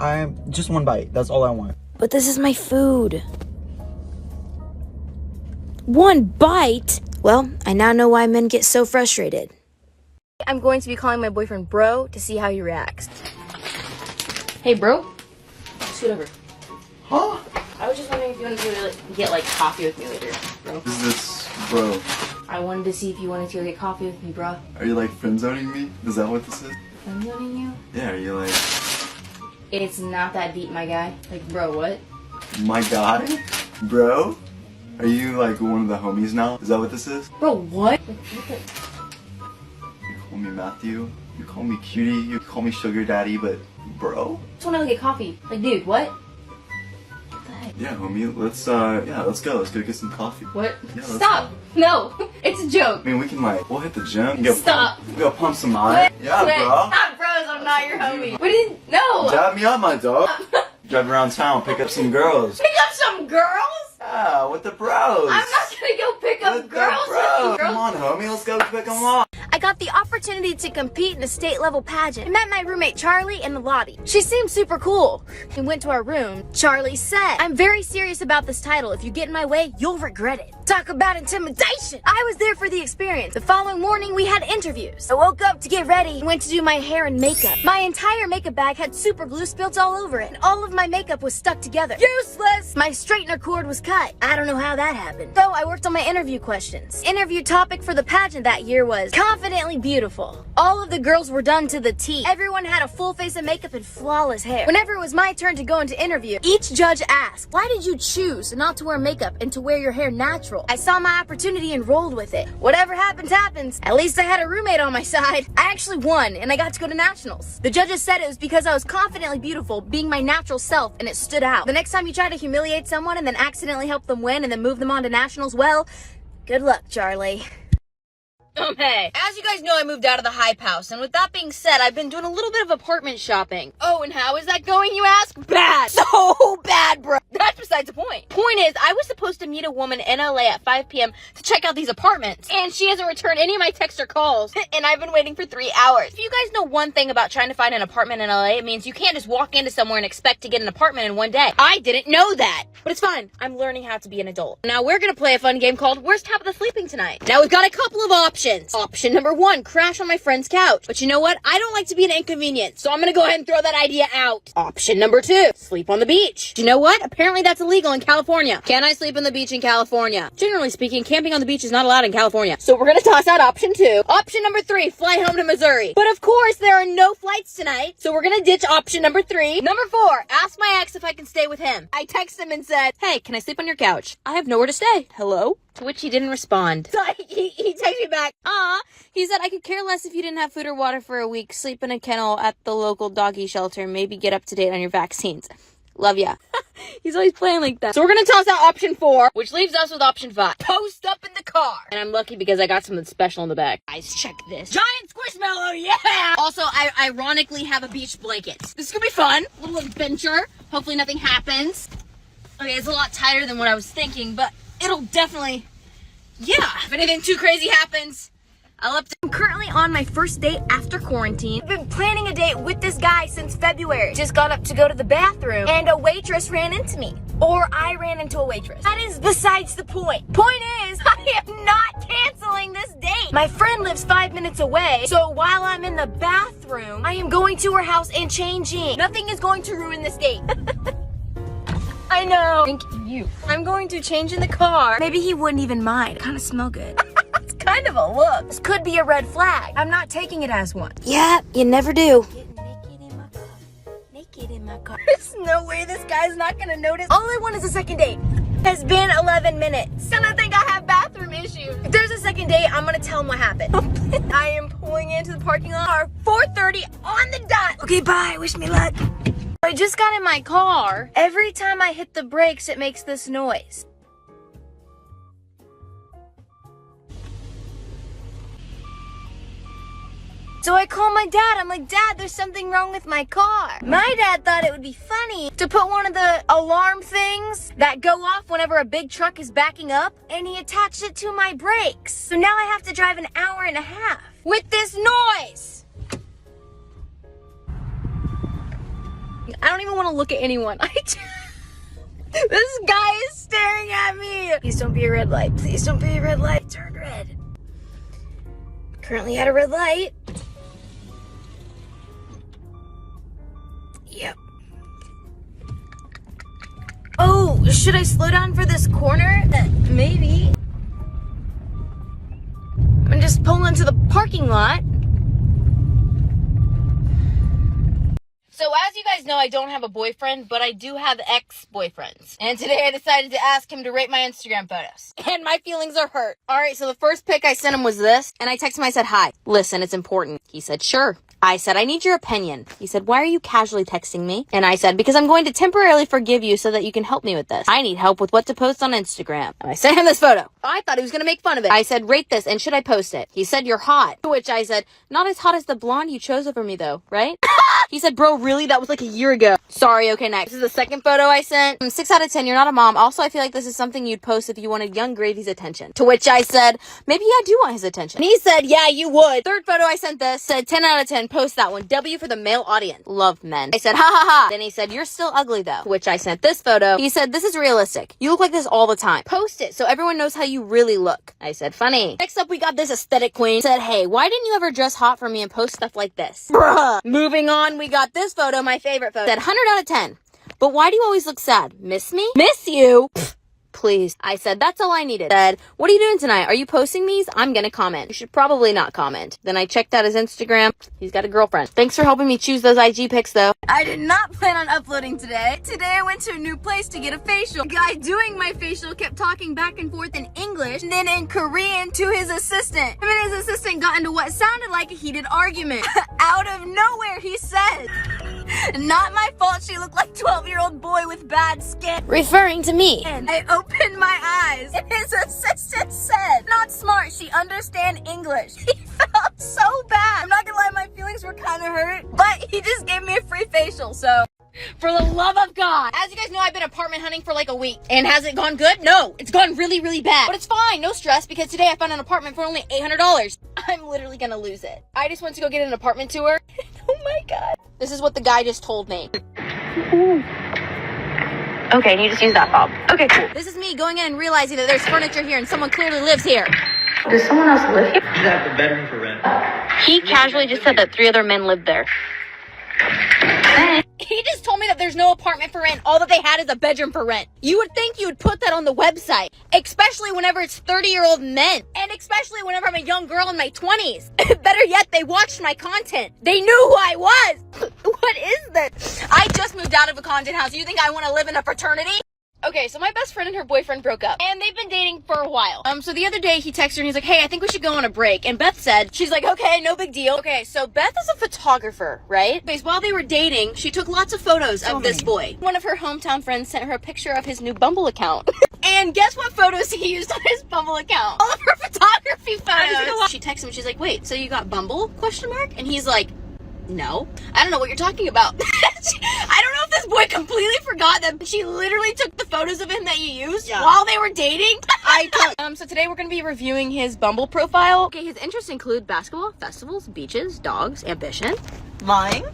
Just one bite. That's all I want. But this is my food. One bite? Well, I now know why men get so frustrated. I'm going to be calling my boyfriend bro to see how he reacts. Hey, bro. Scoot over. Huh? I was just wondering if you wanted to get like coffee with me later, bro. Is this bro? I wanted to see if you wanted to go get coffee with me, bro. Are you like friend zoning me? Is that what this is? I'm zoning you? Yeah, are you like It's not that deep, my guy. Like, bro, what? my guy? Bro? Are you like one of the homies now? Is that what this is? Bro, what? You call me Matthew, you call me cutie, you call me sugar daddy, but bro? I just want to go get coffee. Like, dude, what? Yeah, homie, let's go. Let's go get some coffee. What? Yeah, let's Stop! No! It's a joke. I mean, we can we'll hit the gym. Stop. Go pump some iron. Yeah, Quit. bro. Not bros, I'm not your homie. We didn't, no! Dab me up, my dog. Drive around town, pick up some girls. Pick up some girls? Yeah, with the bros. I'm not gonna go pick up With girls the bros. with Come on, homie, let's go pick them up. I got the opportunity to compete in a state level pageant. I met my roommate Charlie and Lottie. She seemed super cool. We went to our room. Charlie said, I'm very serious about this title. If you get in my way, you'll regret it. Talk about intimidation. I was there for the experience. The following morning, we had interviews. I woke up to get ready and went to do my hair and makeup. My entire makeup bag had super glue spilled all over it, and all of my makeup was stuck together. Useless! My straightener cord was cut. I don't know how that happened. So I worked on my interview questions. Interview topic for the pageant that year was confidently beautiful. All of the girls were done to the T. Everyone had a full face of makeup and flawless hair. Whenever it was my turn to go into interview, each judge asked, why did you choose not to wear makeup and to wear your hair natural? I saw my opportunity and rolled with it. Whatever happens, happens. At least I had a roommate on my side. I actually won and I got to go to nationals. The judges said it was because I was confidently beautiful, being my natural self, and it stood out. The next time you try to humiliate someone and then accidentally help them win and then move them on to nationals, well, good luck, Charlie. Hey, as you guys know, I moved out of the hype house, and with that being said, I've been doing a little bit of apartment shopping. Oh, and how is that going, you ask? Bad. So bad, bro. That's besides the point. Point is, I was supposed to meet a woman in LA at 5 p.m. to check out these apartments, and she hasn't returned any of my texts or calls, and I've been waiting for 3 hours. If you guys know one thing about trying to find an apartment in LA, it means you can't just walk into somewhere and expect to get an apartment in one day. I didn't know that, but it's fine. I'm learning how to be an adult. Now we're gonna play a fun game called Where's Tabitha Sleeping Tonight? Now we've got a couple of options. Option number 1, crash on my friend's couch. But you know what? I don't like to be an inconvenience, so I'm gonna go ahead and throw that idea out. Option number 2, sleep on the beach. Do you know what? Apparently that's illegal in California. Can I sleep on the beach in California? Generally speaking, camping on the beach is not allowed in California. So we're gonna toss out option 2. Option number 3, fly home to Missouri. But of course, there are no flights tonight, so we're gonna ditch option number 3. Number 4, ask my ex if I can stay with him. I text him and said, hey, can I sleep on your couch? I have nowhere to stay. Hello? To which he didn't respond. So he texted me back, he said, I could care less if you didn't have food or water for a week, sleep in a kennel at the local doggy shelter, maybe get up to date on your vaccines. Love ya. He's always playing like that. So we're gonna toss out option 4, which leaves us with option 5. Post up in the car. And I'm lucky because I got something special in the back. Guys, check this. Giant squishmallow, yeah! Also, I ironically have a beach blanket. This is gonna be fun. A little adventure. Hopefully nothing happens. Okay, it's a lot tighter than what I was thinking, but it'll definitely, yeah, if anything too crazy happens, I'm currently on my first date after quarantine. I've been planning a date with this guy since February. Just got up to go to the bathroom and a waitress ran into me. Or I ran into a waitress. That is besides the point. Point is, I am not canceling this date. My friend lives 5 minutes away, so while I'm in the bathroom, I am going to her house and changing. Nothing is going to ruin this date. I know. Thank you. I'm going to change in the car. Maybe he wouldn't even mind. Kind of smell good. It's kind of a look. This could be a red flag. I'm not taking it as one. Yeah, you never do. Naked in my car. There's no way this guy's not gonna notice. All I want is a second date. Has been 11 minutes. And I think I have bathroom issues. issues. If there's a second date, I'm gonna tell him what happened. I am pulling into the parking lot, 4:30 on the dot. Okay, bye, wish me luck. I just got in my car. Every time I hit the brakes, it makes this noise. So I call my dad. I'm like, Dad, there's something wrong with my car. My dad thought it would be funny to put one of the alarm things that go off whenever a big truck is backing up, and he attached it to my brakes. So now I have to drive an hour and a half with this noise. I don't even want to look at anyone. This guy is staring at me. Please don't be a red light. Please don't be a red light. It turned red. Currently at a red light. Yep. Oh, should I slow down for this corner? Maybe. I'm just pulling into the parking lot. So as you guys know, I don't have a boyfriend, but I do have ex-boyfriends. And today I decided to ask him to rate my Instagram photos. And my feelings are hurt. Alright, so the first pic I sent him was this. And I texted him, I said, hi, listen, it's important. He said, sure. I said, I need your opinion. He said, why are you casually texting me? And I said, because I'm going to temporarily forgive you so that you can help me with this. I need help with what to post on Instagram. And I sent him this photo. I thought he was going to make fun of it. I said, rate this and should I post it? He said, you're hot. To which I said, not as hot as the blonde you chose over me though, right? He said, bro, really? That was like a year ago. Sorry, okay, next. This is the second photo I sent. 6 out of 10, you're not a mom. Also, I feel like this is something you'd post if you wanted young Gravy's attention. To which I said, maybe I do want his attention. And he said, yeah, you would. Third photo I sent this, said 10 out of 10, post that one. W for the male audience. Love men. I said, ha ha ha. Then he said, you're still ugly though. To which I sent this photo. He said, this is realistic. You look like this all the time. Post it so everyone knows how you really look. I said, funny. Next up, we got this aesthetic queen. Said, hey, why didn't you ever dress hot for me and post stuff like this? Bruh. Moving on, we got this photo, my favorite photo. Said 100 out of 10. But why do you always look sad? Miss me? Miss you? Pfft, please. I said, that's all I needed. Said, what are you doing tonight? Are you posting these? I'm gonna comment. You should probably not comment. Then I checked out his Instagram. He's got a girlfriend. Thanks for helping me choose those IG pics though. I did not plan on uploading today. Today I went to a new place to get a facial. The guy doing my facial kept talking back and forth in English and then in Korean to his assistant. Him and his assistant got into what sounded like a heated argument. Out of nowhere he said, not my fault she looked like 12-year-old boy with bad skin. Referring to me. And I opened my eyes and his assistant said, not smart, she understand English. He felt so bad. I'm not gonna lie, my feelings were kind of hurt, but he just gave me a free facial, so. For the love of God. As you guys know, I've been apartment hunting for like a week. And has it gone good? No, it's gone really, really bad. But it's fine, no stress, because today I found an apartment for only $800. I'm literally gonna lose it. I just went to go get an apartment tour. Oh my God. This is what the guy just told me. Okay, and you just use that fob. Okay, cool. This is me going in and realizing that there's furniture here and someone clearly lives here. Does someone else live here? You have the bedroom for rent. He casually just said that 3 other men lived there. He just told me that there's no apartment for rent. All that they had is a bedroom for rent. You would think you would put that on the website, especially whenever it's 30-year-old men, and especially whenever I'm a young girl in my 20s. Better yet, they watched my content. They knew who I was. What is this? I just moved out of a content house. You think I want to live in a fraternity? Okay, so my best friend and her boyfriend broke up, and they've been dating for a while. So the other day he texted her and he's like, hey, I think we should go on a break. And Beth said, she's like, okay, no big deal. Okay, so Beth is a photographer, right? Because while they were dating, she took lots of photos of this boy. One of her hometown friends sent her a picture of his new Bumble account. And guess what photos he used on his Bumble account? All of her photography photos. She texted him, she's like, wait, so you got Bumble? ? And he's like, no, I don't know what you're talking about. I don't know if this boy completely forgot that she literally took the photos of him that you used while they were dating. So today we're going to be reviewing his Bumble profile. Okay, his interests include basketball, festivals, beaches, dogs, ambition, lying.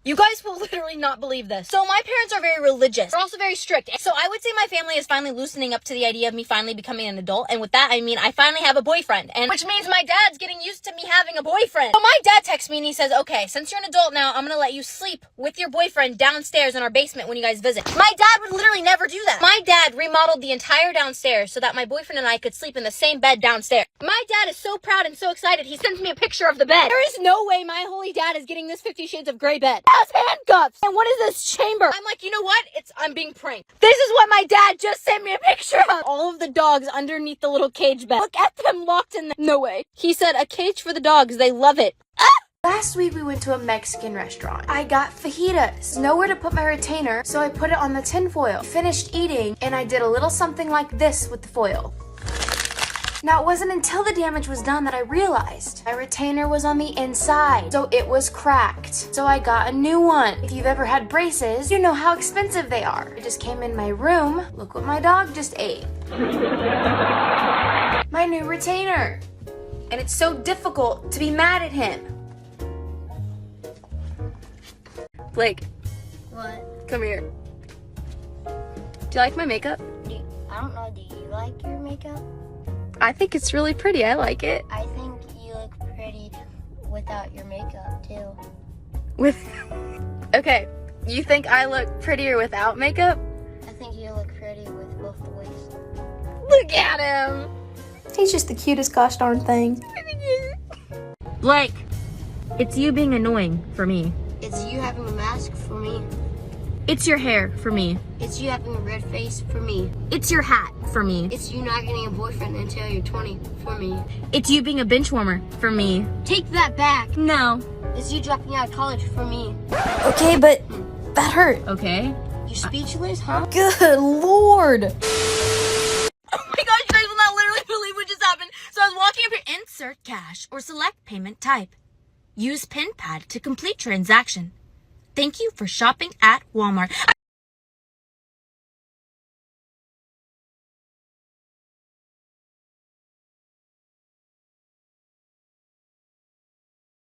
You guys will literally not believe this. So my parents are very religious. They're also very strict. So I would say my family is finally loosening up to the idea of me finally becoming an adult. And with that, I mean, I finally have a boyfriend. And which means my dad's getting used to me having a boyfriend. So my dad texts me and he says, okay, since you're an adult now, I'm going to let you sleep with your boyfriend downstairs in our basement when you guys visit. My dad would literally never do that. My dad remodeled the entire downstairs so that my boyfriend and I could sleep in the same bed downstairs. My dad is so proud and so excited. He sends me a picture of the bed. There is no way my holy dad is getting this 50 Shades of Grey bed. has handcuffs. And what is this chamber? I'm like, you know what? I'm being pranked. This is what my dad just sent me a picture of. All of the dogs underneath the little cage bed. Look at them locked in there. No way. He said a cage for the dogs. They love it. Last week we went to a Mexican restaurant. I got fajitas. Nowhere to put my retainer, so I put it on the tin foil. Finished eating, and I did a little something like this with the foil. Now, it wasn't until the damage was done that I realized my retainer was on the inside, so it was cracked. So I got a new one. If you've ever had braces, you know how expensive they are. I just came in my room. Look what my dog just ate. My new retainer. And it's so difficult to be mad at him. Blake, What? come here. Do you like my makeup? I don't know. Do you like your makeup? I think it's really pretty. I like it. I think you look pretty without your makeup too. Okay, you think I look prettier without makeup? I think you look pretty with both the ways. Look at him. He's just the cutest gosh darn thing. Blake, it's you being annoying for me. It's you having a mask for me. It's your hair for me. It's you having a red face for me. It's your hat for me. It's you not getting a boyfriend until you're 20 for me. It's you being a bench warmer for me. Take that back. No. It's you dropping out of college for me. Okay, but that hurt. Okay. You speechless, huh? Good Lord. Oh my gosh, you guys will not literally believe what just happened. So I was walking up here. Insert cash or select payment type. Use PIN pad to complete transaction. Thank you for shopping at Walmart.